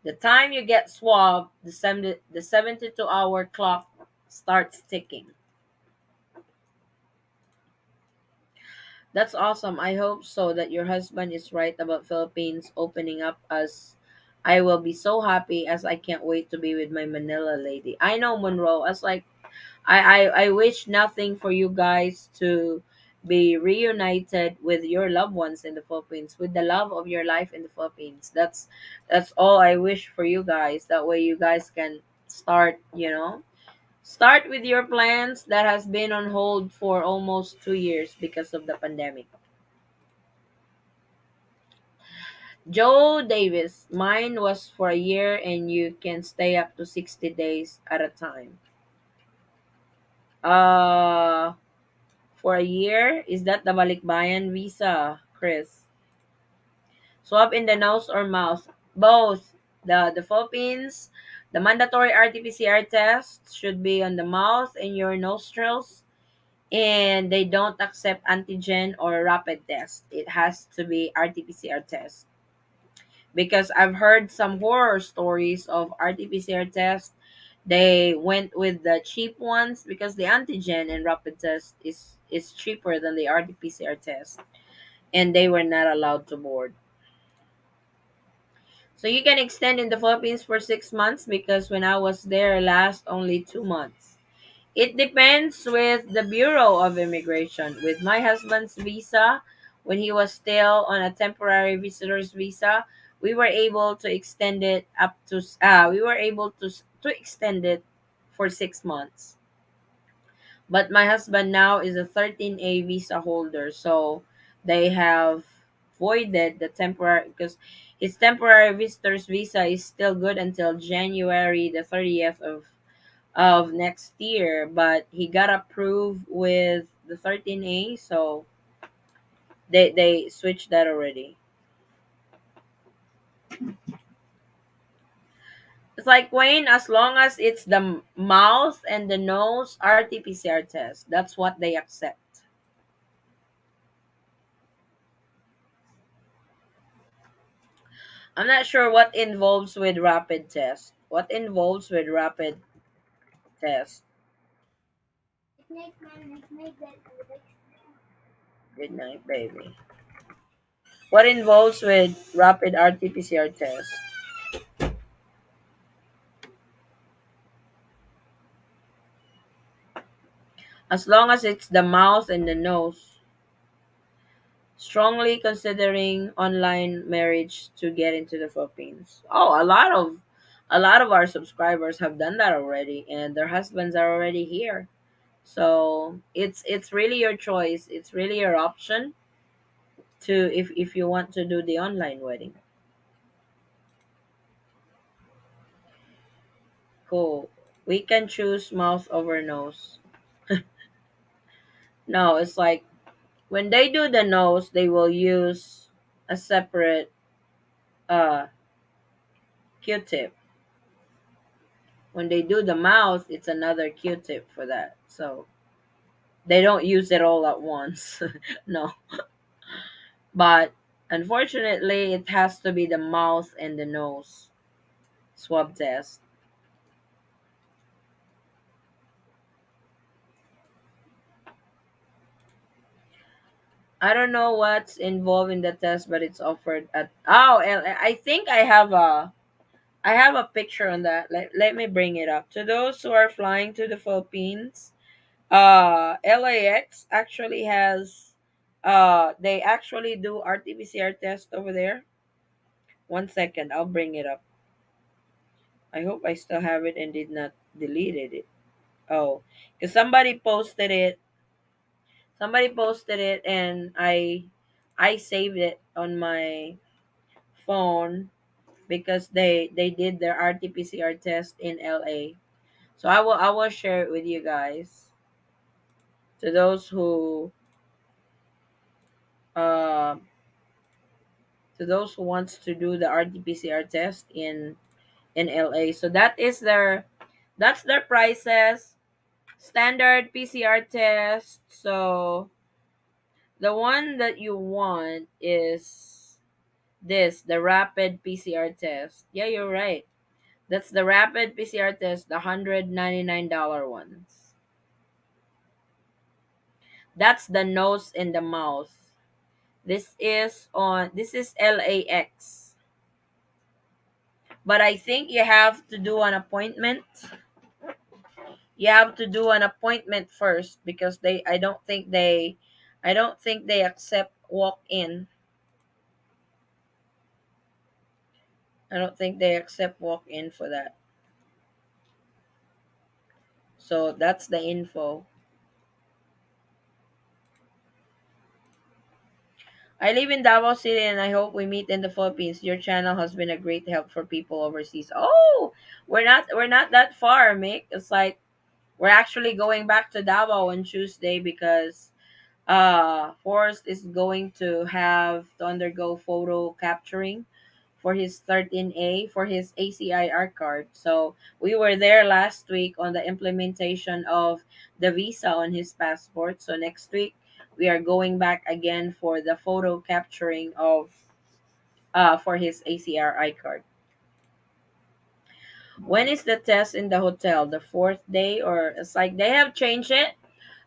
the time you get swab, the 72-hour clock starts ticking. That's awesome. I hope so that your husband is right about Philippines opening up as I will be so happy as I can't wait to be with my Manila lady. I know Monroe. As like I wish nothing for you guys to be reunited with your loved ones in the Philippines, with the love of your life in the Philippines. That's all I wish for you guys. That way you guys can start, Start with your plans that has been on hold for almost 2 years because of the pandemic. Joe Davis, mine was for a year and you can stay up to 60 days at a time. Uh, for a year, is that the Balikbayan visa, Chris? Swab in the nose or mouth? Both. The Philippines, the mandatory RT-PCR test should be on the mouth and your nostrils, and they don't accept antigen or rapid test. It has to be RT-PCR test because I've heard some horror stories of RT-PCR test. They went with the cheap ones because the antigen and rapid test is cheaper than the RT-PCR test, and they were not allowed to board. So you can extend in the Philippines for 6 months because when I was there last, only 2 months. It depends with the Bureau of Immigration. With my husband's visa, when he was still on a temporary visitor's visa, we were able to extend it up to we were able to extend it for 6 months. But my husband now is a 13A visa holder, so they have voided the temporary because his temporary visitor's visa is still good until January the 30th of next year, but he got approved with the 13A, so they switched that already. It's like Wayne, as long as it's the mouth and the nose RT-PCR test, that's what they accept. I'm not sure what involves with rapid test. What involves with rapid test? Good night, baby. What involves with rapid RT-PCR test? As long as it's the mouth and the nose. Strongly considering online marriage to get into the Philippines. Oh, a lot of our subscribers have done that already and their husbands are already here. So it's really your choice. It's really your option to if you want to do the online wedding. Cool. We can choose mouth over nose. No, it's like when they do the nose, they will use a separate uh Q-tip. When they do the mouth, it's another Q-tip for that. So they don't use it all at once. No. But unfortunately, it has to be the mouth and the nose swab test. I don't know what's involved in the test, but it's offered at I think I have a picture on that. Let me bring it up. To those who are flying to the Philippines, LAX actually has they actually do RT-PCR test over there. One second, I'll bring it up. I hope I still have it and did not deleted it. Oh, because somebody posted it and I saved it on my phone because they did their RT-PCR test in LA. So I will share it with you guys. To those who uh wants to do the RT-PCR test in LA. So that's their prices. Standard PCR test. So the one that you want is the rapid PCR test. Yeah, you're right. That's the rapid PCR test, the $199 ones. That's the nose and the mouth. This is LAX. But I think you have to do an appointment. You have to do an appointment first because I don't think they accept walk in. I don't think they accept walk in for that. So that's the info. I live in Davao City and I hope we meet in the Philippines. Your channel has been a great help for people overseas. Oh, we're not that far, Mick. It's like we're actually going back to Davao on Tuesday because Forrest is going to have to undergo photo capturing for his 13A for his ACIR card. So we were there last week on the implementation of the visa on his passport. So next week we are going back again for the photo capturing of for his ACRI card. When is the test in the hotel? The fourth day, or it's like they have changed it.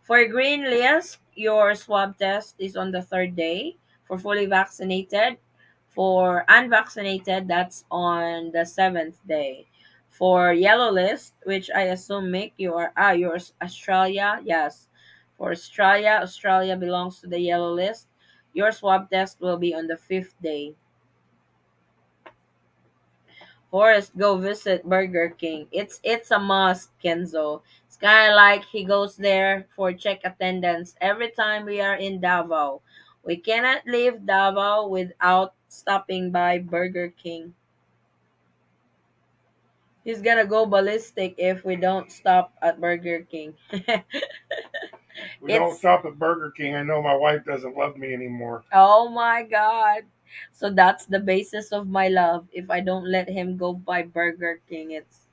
For green list, your swab test is on the third day. For fully vaccinated, for unvaccinated, that's on the seventh day. For yellow list, which I assume make you are you're Australia, yes. For Australia belongs to the yellow list. Your swab test will be on the fifth day. Forrest, go visit Burger King. It's a must, Kenzo. It's kind of like he goes there for check attendance every time we are in Davao. We cannot leave Davao without stopping by Burger King. He's gonna go ballistic if we don't stop at Burger King. We don't It's stop at Burger King. I know my wife doesn't love me anymore. oh my god. So that's the basis of my love. If I don't let him go by Burger King, it's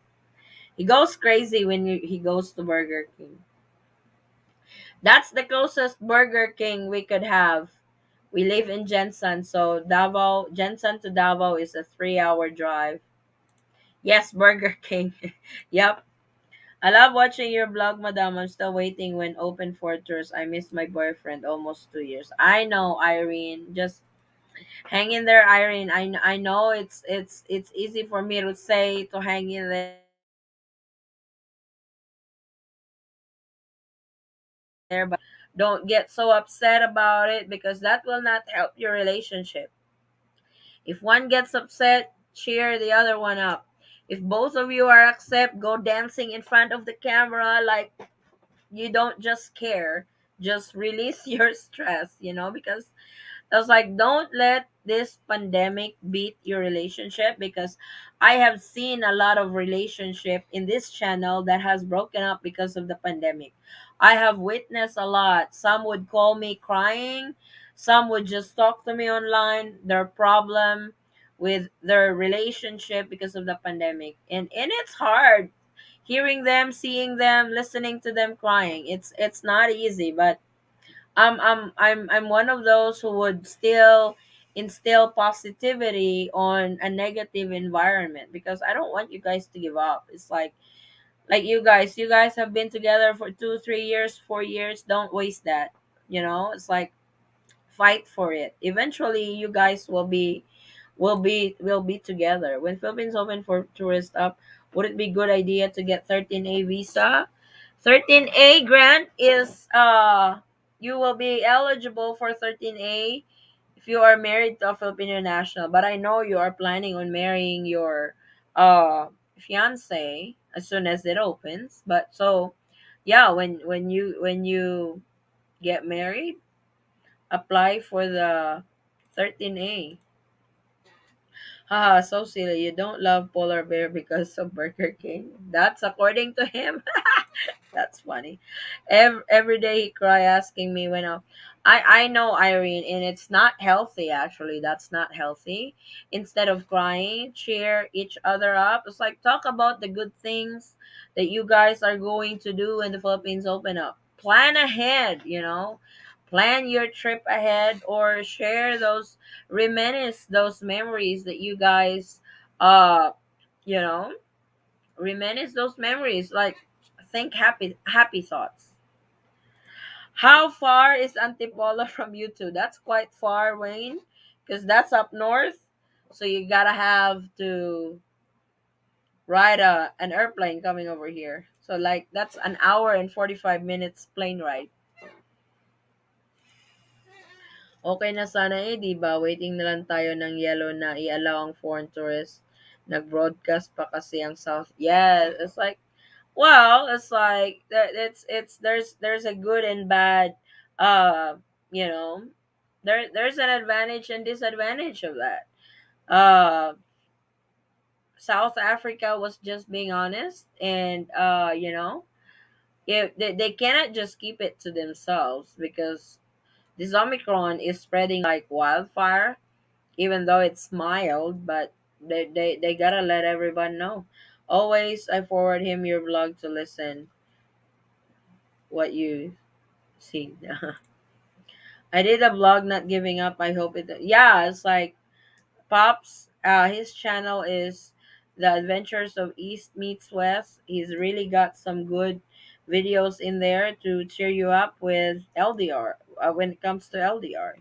he goes crazy when he goes to Burger King. That's the closest Burger King we could have. We live in Jensen, so Jensen to Davao is a 3 hour drive. Yes, Burger King. Yep. I love watching your blog, madam. I'm still waiting when open for tours. I missed my boyfriend almost 2 years. I know, Irene. Just hang in there, Irene. I know it's easy for me to say to hang in there, but don't get so upset about it because that will not help your relationship. If one gets upset, cheer the other one up. If both of you are upset, go dancing in front of the camera like you don't just care. Just release your stress, because I was like, don't let this pandemic beat your relationship because I have seen a lot of relationship in this channel that has broken up because of the pandemic. I have witnessed a lot. Some would call me crying, some would just talk to me online, their problem with their relationship because of the pandemic. And it's hard hearing them, seeing them, listening to them crying. It's not easy, but I'm one of those who would still instill positivity on a negative environment because I don't want you guys to give up. It's like you guys have been together for 2 3 years 4 years. Don't waste that. It's like fight for it. Eventually you guys will be together. When Philippines open for tourist up, would it be good idea to get 13A visa? 13A grant is you will be eligible for 13A if you are married to a Filipino national. But I know you are planning on marrying your fiance as soon as it opens. But so yeah, when you get married, apply for the 13A. Haha, so silly. You don't love polar bear because of Burger King. That's according to him. That's funny. Every day he cry asking me when I know, Irene, and it's not healthy actually. That's not healthy. Instead of crying, cheer each other up. It's like talk about the good things that you guys are going to do when the Philippines open up. Plan ahead. Plan your trip ahead or share reminisce those memories that you guys you know reminisce those memories, like think happy thoughts. How far is Antipolo from you two? That's quite far, Wayne, because that's up north, so you gotta have to ride an airplane coming over here, so like that's an hour and 45 minutes plane ride. Okay na sana di ba? Waiting na lang tayo ng yellow na i-allow ang foreign tourists. Nag-broadcast pa kasi ang South. Yeah, it's like Well, it's like it's there's a good and bad, uh, you know, there's an advantage and disadvantage of that. South Africa was just being honest, and they cannot just keep it to themselves because this Omicron is spreading like wildfire, even though it's mild, but they gotta let everyone know. Always, I forward him your vlog to listen what you see. I did a vlog, not giving up. I hope it. Yeah, it's like Pops. His channel is The Adventures of East Meets West. He's really got some good videos in there to cheer you up with LDR when it comes to LDR.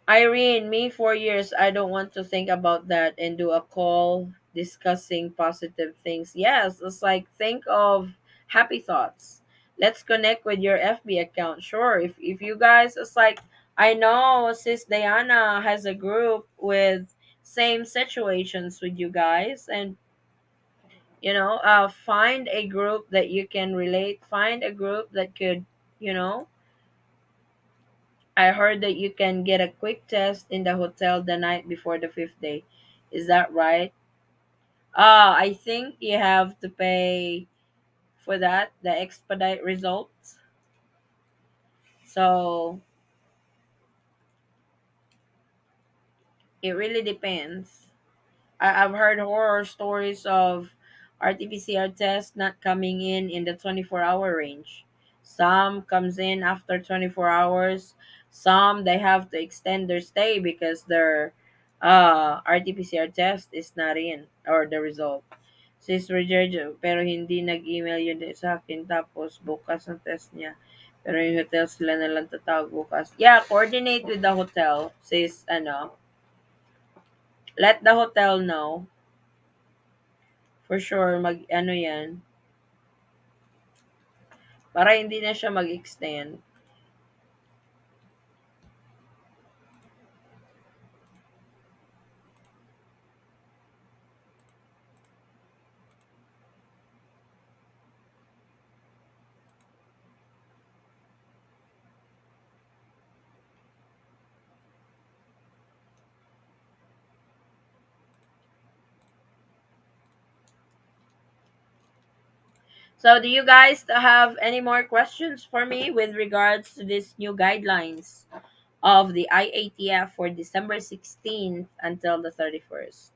Irene, me 4 years, I don't want to think about that and do a call discussing positive things. Yes, it's like think of happy thoughts. Let's connect with your FB account. Sure. If you guys, it's like I know sis Diana has a group with same situations with you guys, and find a group that you can relate, find a group that could, you know, I heard that you can get a quick test in the hotel the night before the fifth day. Is that right? I think you have to pay for that, the expedite results. So it really depends. I've heard horror stories of RT-PCR tests not coming in the 24-hour range. Some comes in after 24 hours. Some they have to extend their stay because their RT-PCR test is not in or the result. Sis Roger, pero hindi nag-email yun din sa akin tapos bukas ang test niya. Pero yung hotel sila na lang tatawag bukas. Yeah, coordinate with the hotel. Sis, let the hotel know. For sure, mag-ano yan, para hindi na siya mag-extend. So, do you guys have any more questions for me with regards to these new guidelines of the IATF for December 16th until the 31st?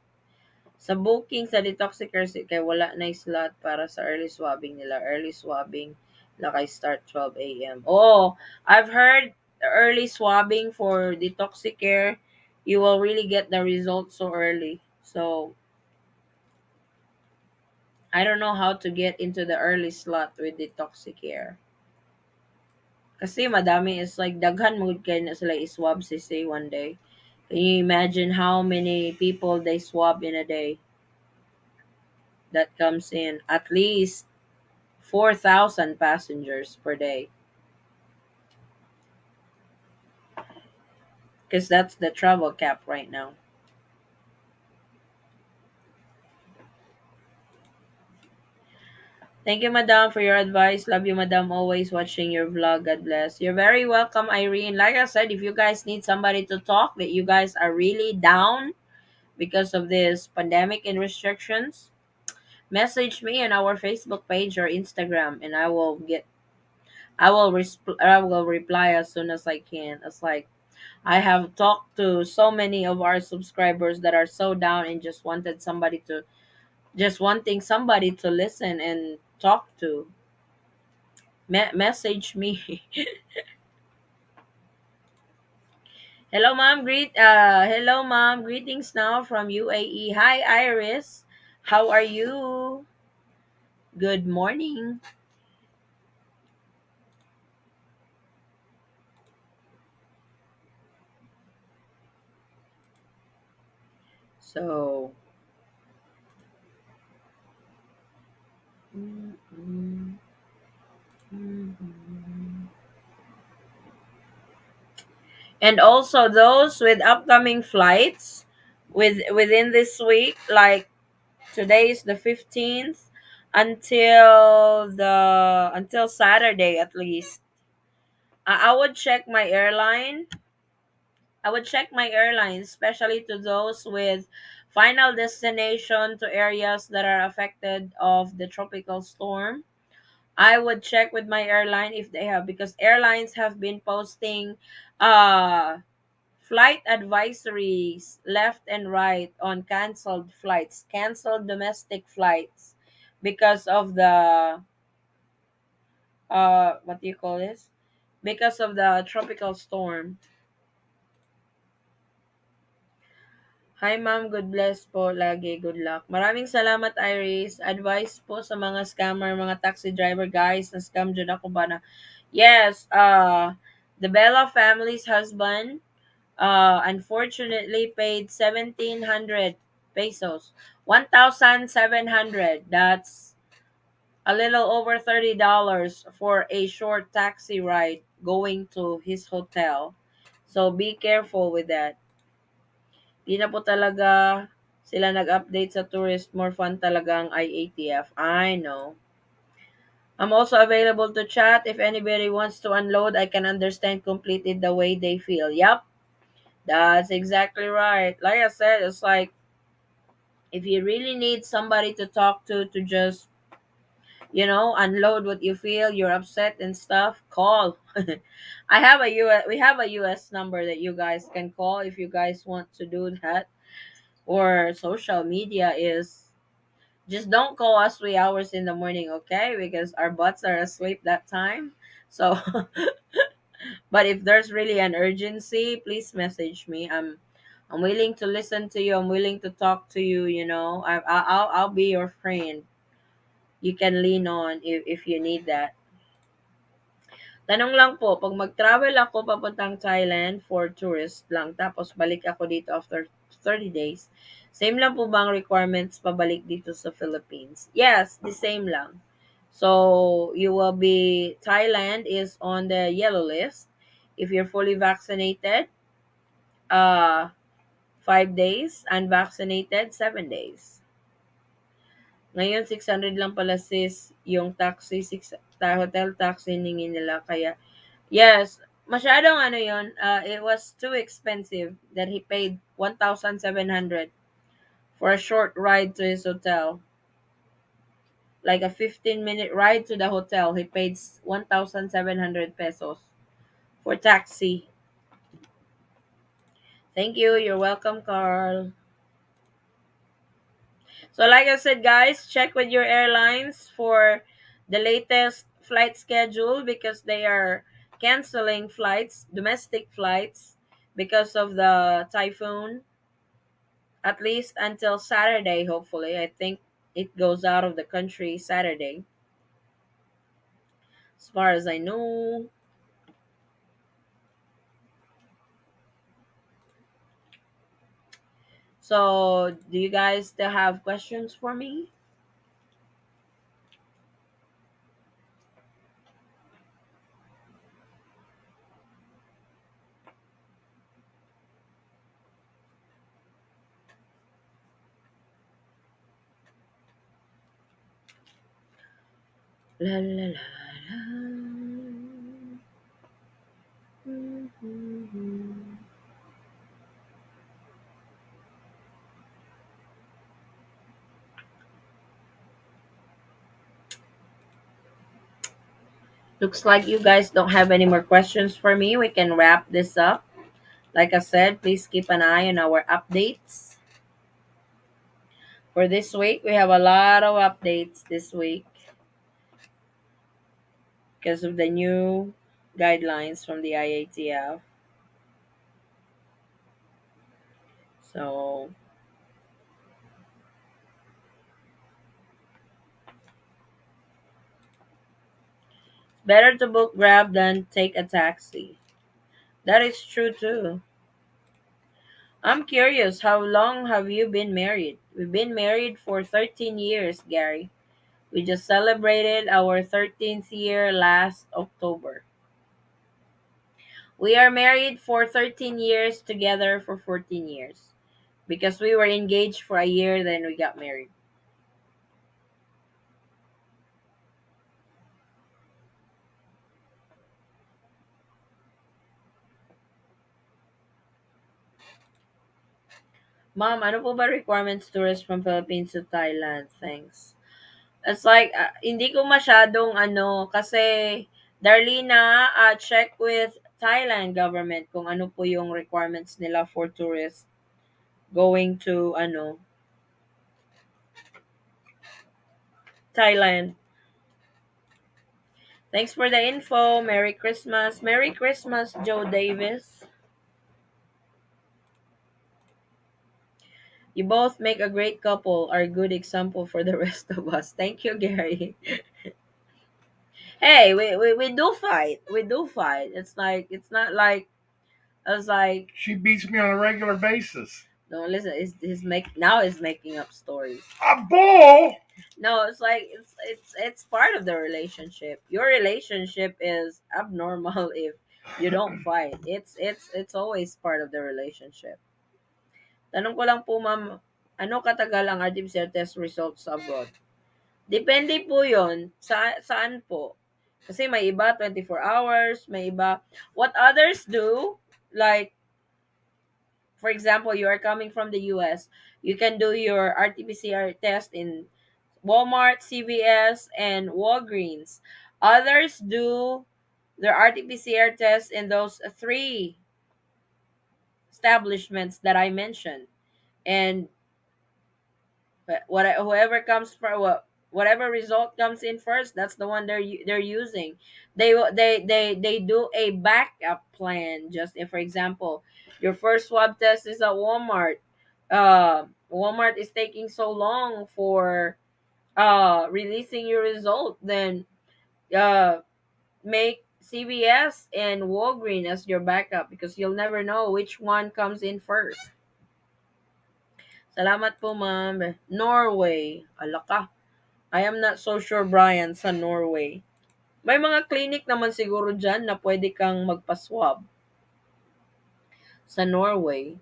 Sa booking sa detoxicers, kay wala na yung slot para sa early swabbing nila. Early swabbing, lakay start 12 a.m. Oh, I've heard the early swabbing for detoxicare, you will really get the results so early. So, I don't know how to get into the early slot with detoxicare. Kasi madami is like daghan mo kay na sila iswab si say one day. Can you imagine how many people they swab in a day that comes in? At least 4,000 passengers per day. Because that's the travel cap right now. Thank you, Madam, for your advice. Love you, Madam. Always watching your vlog. God bless. You're very welcome, Irene. Like I said, if you guys need somebody to talk, that you guys are really down because of this pandemic and restrictions, message me on our Facebook page or Instagram, and I will reply as soon as I can. It's like I have talked to so many of our subscribers that are so down and just wanting somebody to listen and talk to. Message me. Hello mom. Greetings now from UAE. Hi Iris. How are you? Good morning. So, mm, mm, mm, mm. And also those with upcoming flights within this week, like Today is the 15th until Saturday at least. I would check my airline. I would check my airlines, especially to those with final destination to areas that are affected of the tropical storm. I would check with my airline if they have, because airlines have been posting uh flight advisories left and right on canceled flights, canceled domestic flights because of the what do you call this? Because of the tropical storm. Hi ma'am, good bless po lagi, good luck. Maraming salamat Iris. Advice po sa mga scammer, mga taxi driver guys, na scam dyan ako ba na. Yes, the Bella family's husband unfortunately paid 1,700 pesos. 1,700. That's a little over $30 for a short taxi ride going to his hotel. So be careful with that. Di na po talaga sila nag-update sa tourist. More fun talaga ang IATF. I know. I'm also available to chat. If anybody wants to unload, I can understand completely the way they feel. Yep, that's exactly right. Like I said, it's like if you really need somebody to talk to just, unload what you feel, you're upset and stuff, call. We have a US number that you guys can call if you guys want to do that. Or social media is, just don't call us 3 hours in the morning, okay? Because our butts are asleep that time. So, but if there's really an urgency, please message me. I'm willing to listen to you. I'm willing to talk to you. I'll be your friend. You can lean on if you need that. Tanong lang po, pag mag-travel ako papuntang Thailand for tourist lang, tapos balik ako dito after 30 days, same lang po ba ang requirements pabalik dito sa Philippines? Yes, the same lang. So, you will be, Thailand is on the yellow list. If you're fully vaccinated, 5 days, unvaccinated, 7 days. Ngayon, 600 lang pala sis yung taxi, hotel taxi ningi nila. Kaya, yes, masyadong ano yun, it was too expensive that he paid 1,700 for a short ride to his hotel. Like a 15-minute ride to the hotel, he paid 1,700 pesos for taxi. Thank you. You're welcome, Carl. So like I said, guys, check with your airlines for the latest flight schedule because they are canceling flights, domestic flights, because of the typhoon, at least until Saturday, hopefully. I think it goes out of the country Saturday, as far as I know. So, do you guys still have questions for me? La la la la. Mhm. Looks like you guys don't have any more questions for me. We can wrap this up. Like I said, please keep an eye on our updates. For this week, we have a lot of updates this week because of the new guidelines from the IATF. So, better to book Grab than take a taxi. That is true too. I'm curious, how long have you been married? We've been married for 13 years, Gary. We just celebrated our 13th year last October. We are married for 13 years, together for 14 years. Because we were engaged for a year, then we got married. Ma'am, ano po ba requirements tourists from Philippines to Thailand? Thanks. It's like, hindi ko masyadong kasi, Darlina, check with Thailand government kung ano po yung requirements nila for tourists going to, Thailand. Thanks for the info. Merry Christmas. Merry Christmas, Joe Davis. You both make a great couple, are a good example for the rest of us. Thank you, Gary. Hey, we do fight. We do fight. It's like, it's not like, I was like, She beats me on a regular basis. no, listen, he's making up stories. A bull! No, it's like, it's part of the relationship. Your relationship is abnormal if you don't fight. It's always part of the relationship. Tanong ko lang po, ma'am, ano katagal ang RT-PCR test results sa abroad? Depende po yon saan po. Kasi may iba 24 hours, may iba. What others do, like, for example, you are coming from the US, you can do your RT-PCR test in Walmart, CVS, and Walgreens. Others do their RT-PCR test in those three establishments that I mentioned. And whoever comes for whatever result comes in first, that's the one they're using. They do a backup plan. Just if, for example, your first swab test is at Walmart. Walmart is taking so long for releasing your result, then uh make CVS and Walgreens as your backup, because you'll never know which one comes in first. Salamat po, ma'am. Norway. Alaka. I am not so sure, Brian, sa Norway. May mga clinic naman siguro dyan na pwede kang magpa-swab sa Norway.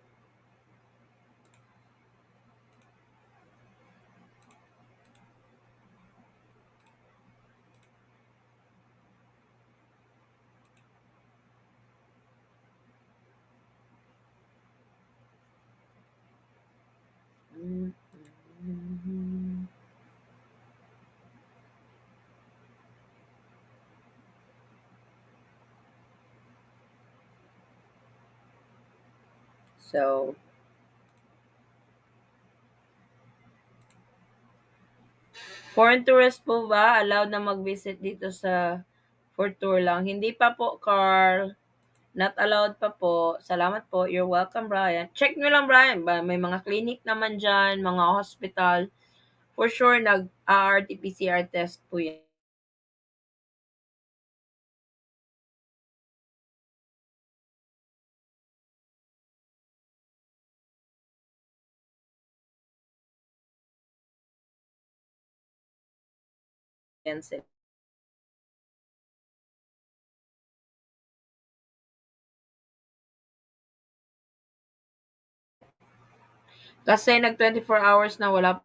So, foreign tourist po ba allowed na mag-visit dito sa for tour lang? Hindi pa po, Carl. Not allowed pa po. Salamat po. You're welcome, Brian. Check nyo lang, Brian. May mga clinic naman dyan, mga hospital. For sure, nag-RT-PCR test po yan sila. Kasi nag 24 hours na wala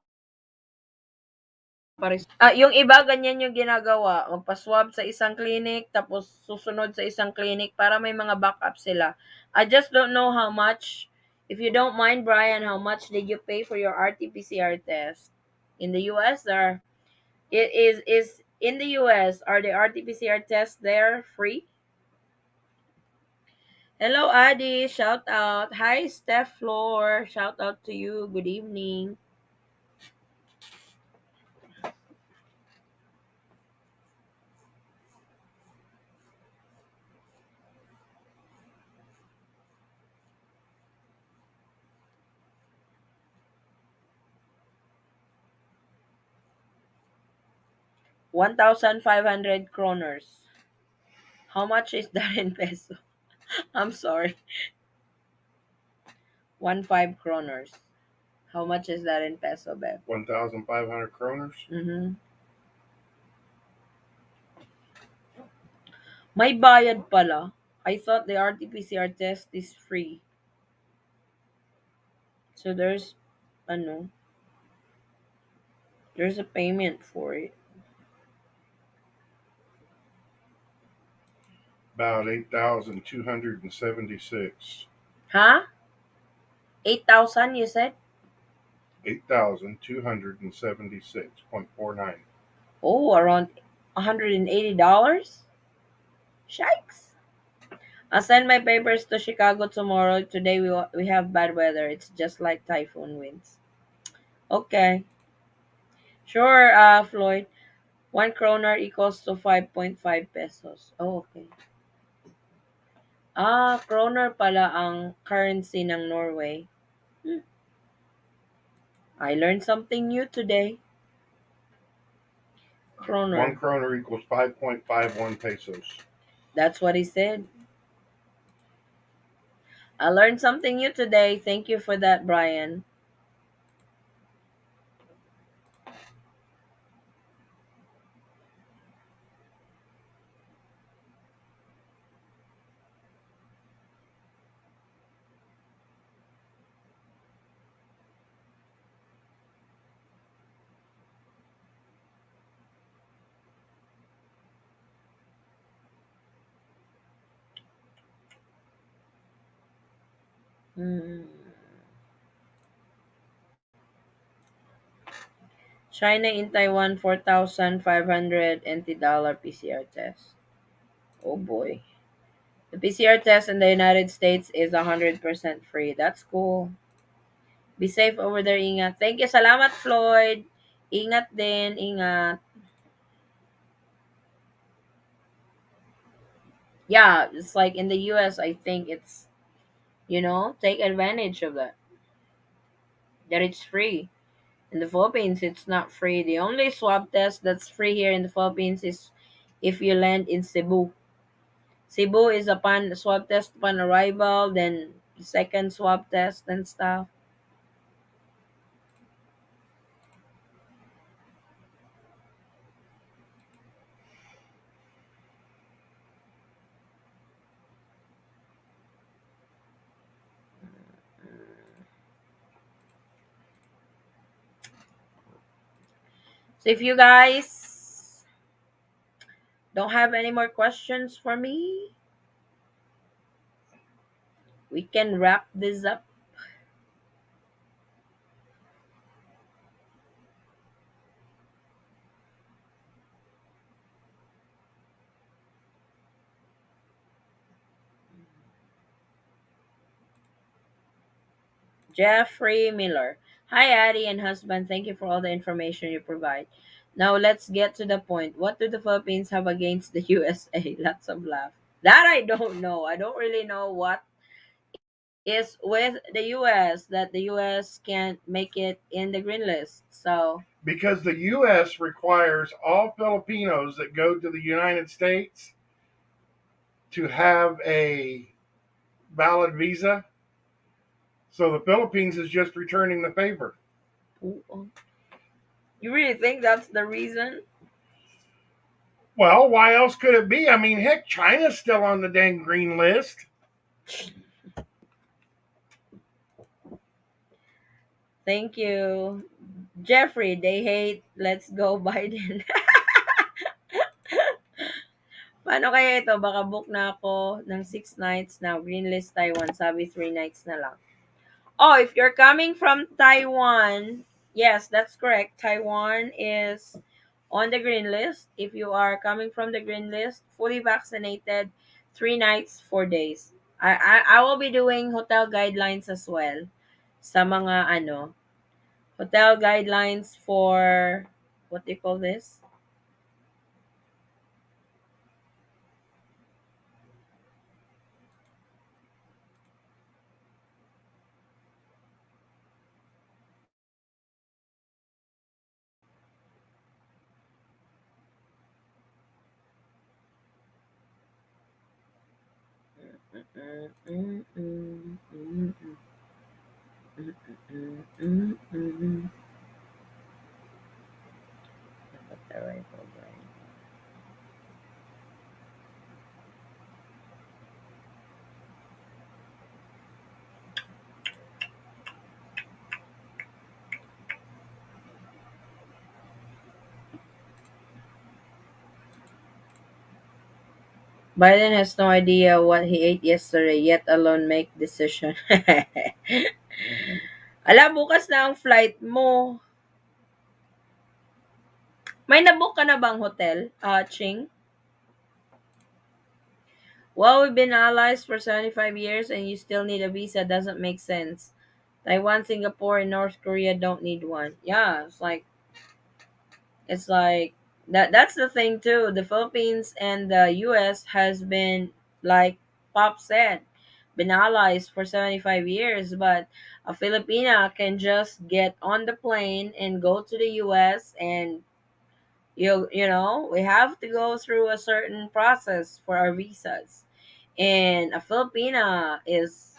pa rin. Yung iba ganyan yung ginagawa, magpa-swab sa isang clinic tapos susunod sa isang clinic para may mga backup sila. I just don't know how much. If you don't mind, Brian, how much did you pay for your RT-PCR test? In the US, it is in the US, are the RT-PCR tests there free? Hello, Adi. Shout out. Hi, Steph Floor. Shout out to you. Good evening. 1,500 kroners. How much is that in peso? I'm sorry. 15 kroners. How much is that in peso, Bev? 1,500 kroners? Mm-hmm. May bayad pala. I thought the RT-PCR test is free. So ano, there's a payment for it. About 8,276. Huh? 8,000 you said? $8,276.49. Oh, around $180. Shikes. I'll send my papers to Chicago tomorrow. Today we have bad weather. It's just like typhoon winds. Okay. Sure, Floyd. 1 kroner equals to 5.5 pesos. Oh, okay. Kroner pala ang currency ng Norway. Hmm. I learned something new today. One Kroner. kroner equals 5.51 pesos. That's what he said. I learned something new today. Thank you for that, Brian. Hmm. China in Taiwan, 4,500 NT dollar PCR test. Oh boy. The PCR test in the United States is 100% free. That's cool. Be safe over there, ingat. Thank you. Salamat, Floyd. Ingat din, ingat. Yeah, it's like in the US, I think it's, take advantage of that. That it's free. In the Philippines, it's not free. The only swab test that's free here in the Philippines is if you land in Cebu. Cebu is upon swab test upon arrival, then the second swab test and stuff. So if you guys don't have any more questions for me, we can wrap this up. Jeffrey Miller. Hi, Addie and husband. Thank you for all the information you provide. Now let's get to the point. What do the Philippines have against the USA? Lots of laugh. That I don't know. I don't really know what is with the US that the US can't make it in the green list. So, Because the U.S. requires all Filipinos that go to the United States to have a valid visa. So the Philippines is just returning the favor. you really think that's the reason? Well, why else could it be? I mean, heck, China's still on the dang green list. Thank you. Jeffrey, they hate let's go Biden. Paano kaya ito? Baka book na ako ng 6 nights now. Green list Taiwan. Sabi 3 nights na lang. Oh, if you're coming from Taiwan, yes, that's correct. Taiwan is on the green list. If you are coming from the green list, fully vaccinated, 3 nights, 4 days. I will be doing hotel guidelines as well. Sa mga hotel guidelines for what do you call this? Mm, mm, mm, mm, mm, mm, mm, mm, mm, mm. Dapat arrival guide. Biden has no idea what he ate yesterday, yet alone make decision. Ala, bukas na ang flight mo. May nabook ka na bang hotel, Ching? Well, we've been allies for 75 years and you still need a visa doesn't make sense. Taiwan, Singapore, and North Korea don't need one. Yeah, it's like that's the thing too. The Philippines and the US has been, like Pop said, been allies for 75 years, but a Filipina can just get on the plane and go to the US, and you know, we have to go through a certain process for our visas. And a Filipina is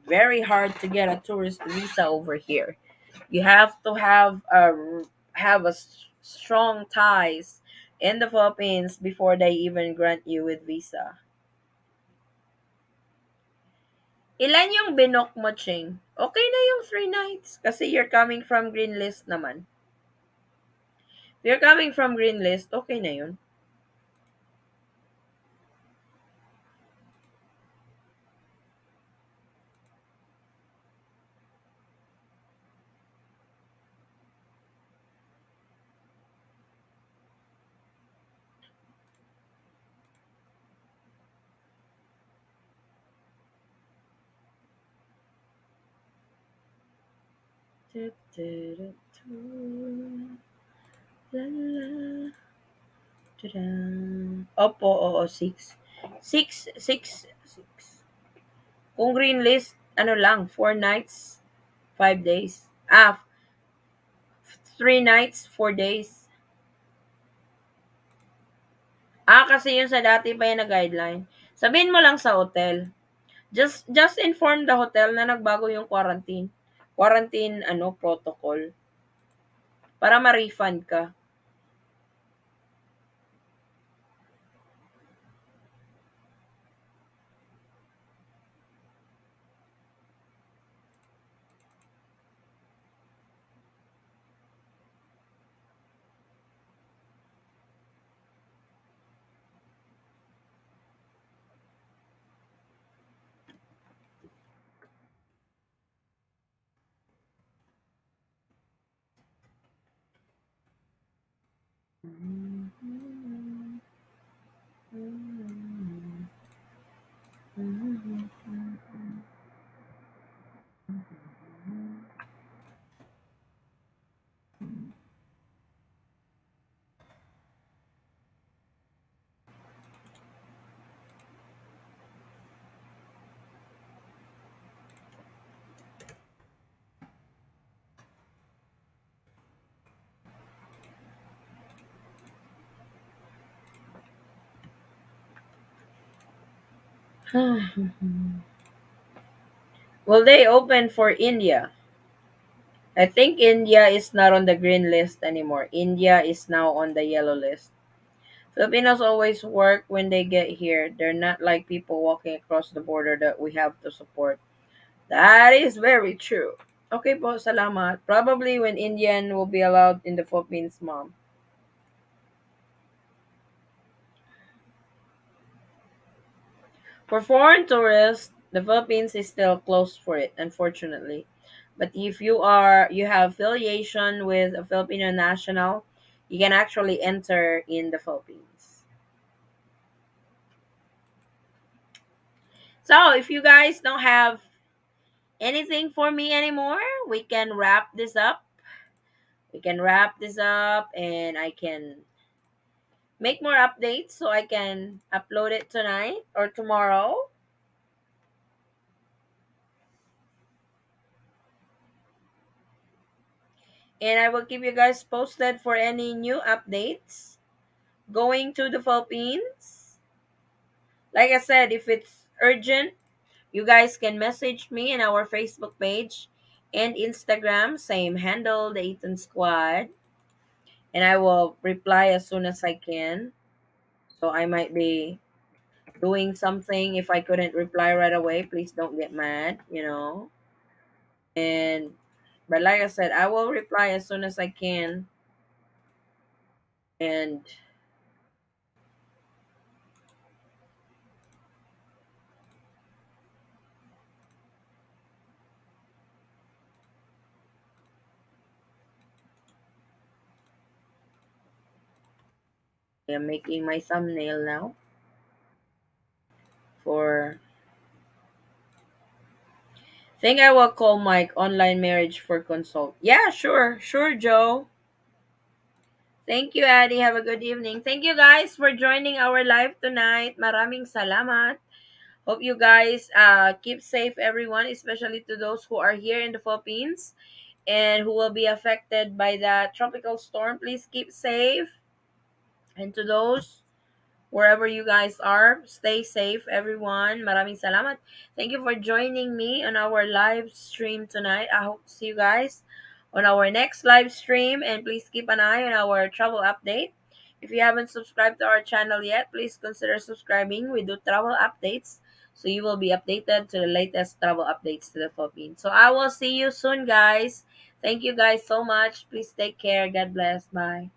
very hard to get a tourist visa over here. You have to strong ties in the Philippines before they even grant you with visa. Ilan yung binok mo, Ching? Okay na yung 3 nights kasi you're coming from green list naman. If you're coming from green list, okay na yun. La, la, tada. Opo, oo, six. Six. Kung green list, ano lang, 4 nights, 5 days. 3 nights, 4 days. Kasi yun sa dati pa yun na guideline. Sabihin mo lang sa hotel. Just inform the hotel na nagbago yung quarantine. Quarantine, protocol. Para ma-refund ka. Will they open for India? I think India is not on the green list anymore. India is now on the yellow list. Filipinos always work when they get here. They're not like people walking across the border that we have to support. That is very true. Okay po, salamat. Probably when Indian will be allowed in the Philippines, mom. For foreign tourists, the Philippines is still closed for it, unfortunately. But if you have affiliation with a Filipino national, you can actually enter in the Philippines. So if you guys don't have anything for me anymore, we can wrap this up. We can wrap this up and I can make more updates so I can upload it tonight or tomorrow. And I will keep you guys posted for any new updates going to the Philippines. Like I said, if it's urgent, you guys can message me in our Facebook page and Instagram, same handle, the Ethan Squad, and I will reply as soon as I can. So I might be doing something. If I couldn't reply right away, please don't get mad. And but like I said, I will reply as soon as I can. And I am making my thumbnail now for think I will call Mike online marriage for consult. Yeah, sure. Sure, Joe. Thank you, Addie. Have a good evening. Thank you guys for joining our live tonight. Maraming salamat. Hope you guys keep safe, everyone, especially to those who are here in the Philippines and who will be affected by the tropical storm. Please keep safe. And to those wherever you guys are, stay safe, everyone. Maraming salamat. Thank you for joining me on our live stream tonight. I hope to see you guys on our next live stream. And please keep an eye on our travel update. If you haven't subscribed to our channel yet, please consider subscribing. We do travel updates, so you will be updated to the latest travel updates to the Philippines. So I will see you soon, guys. Thank you guys so much. Please take care. God bless. Bye.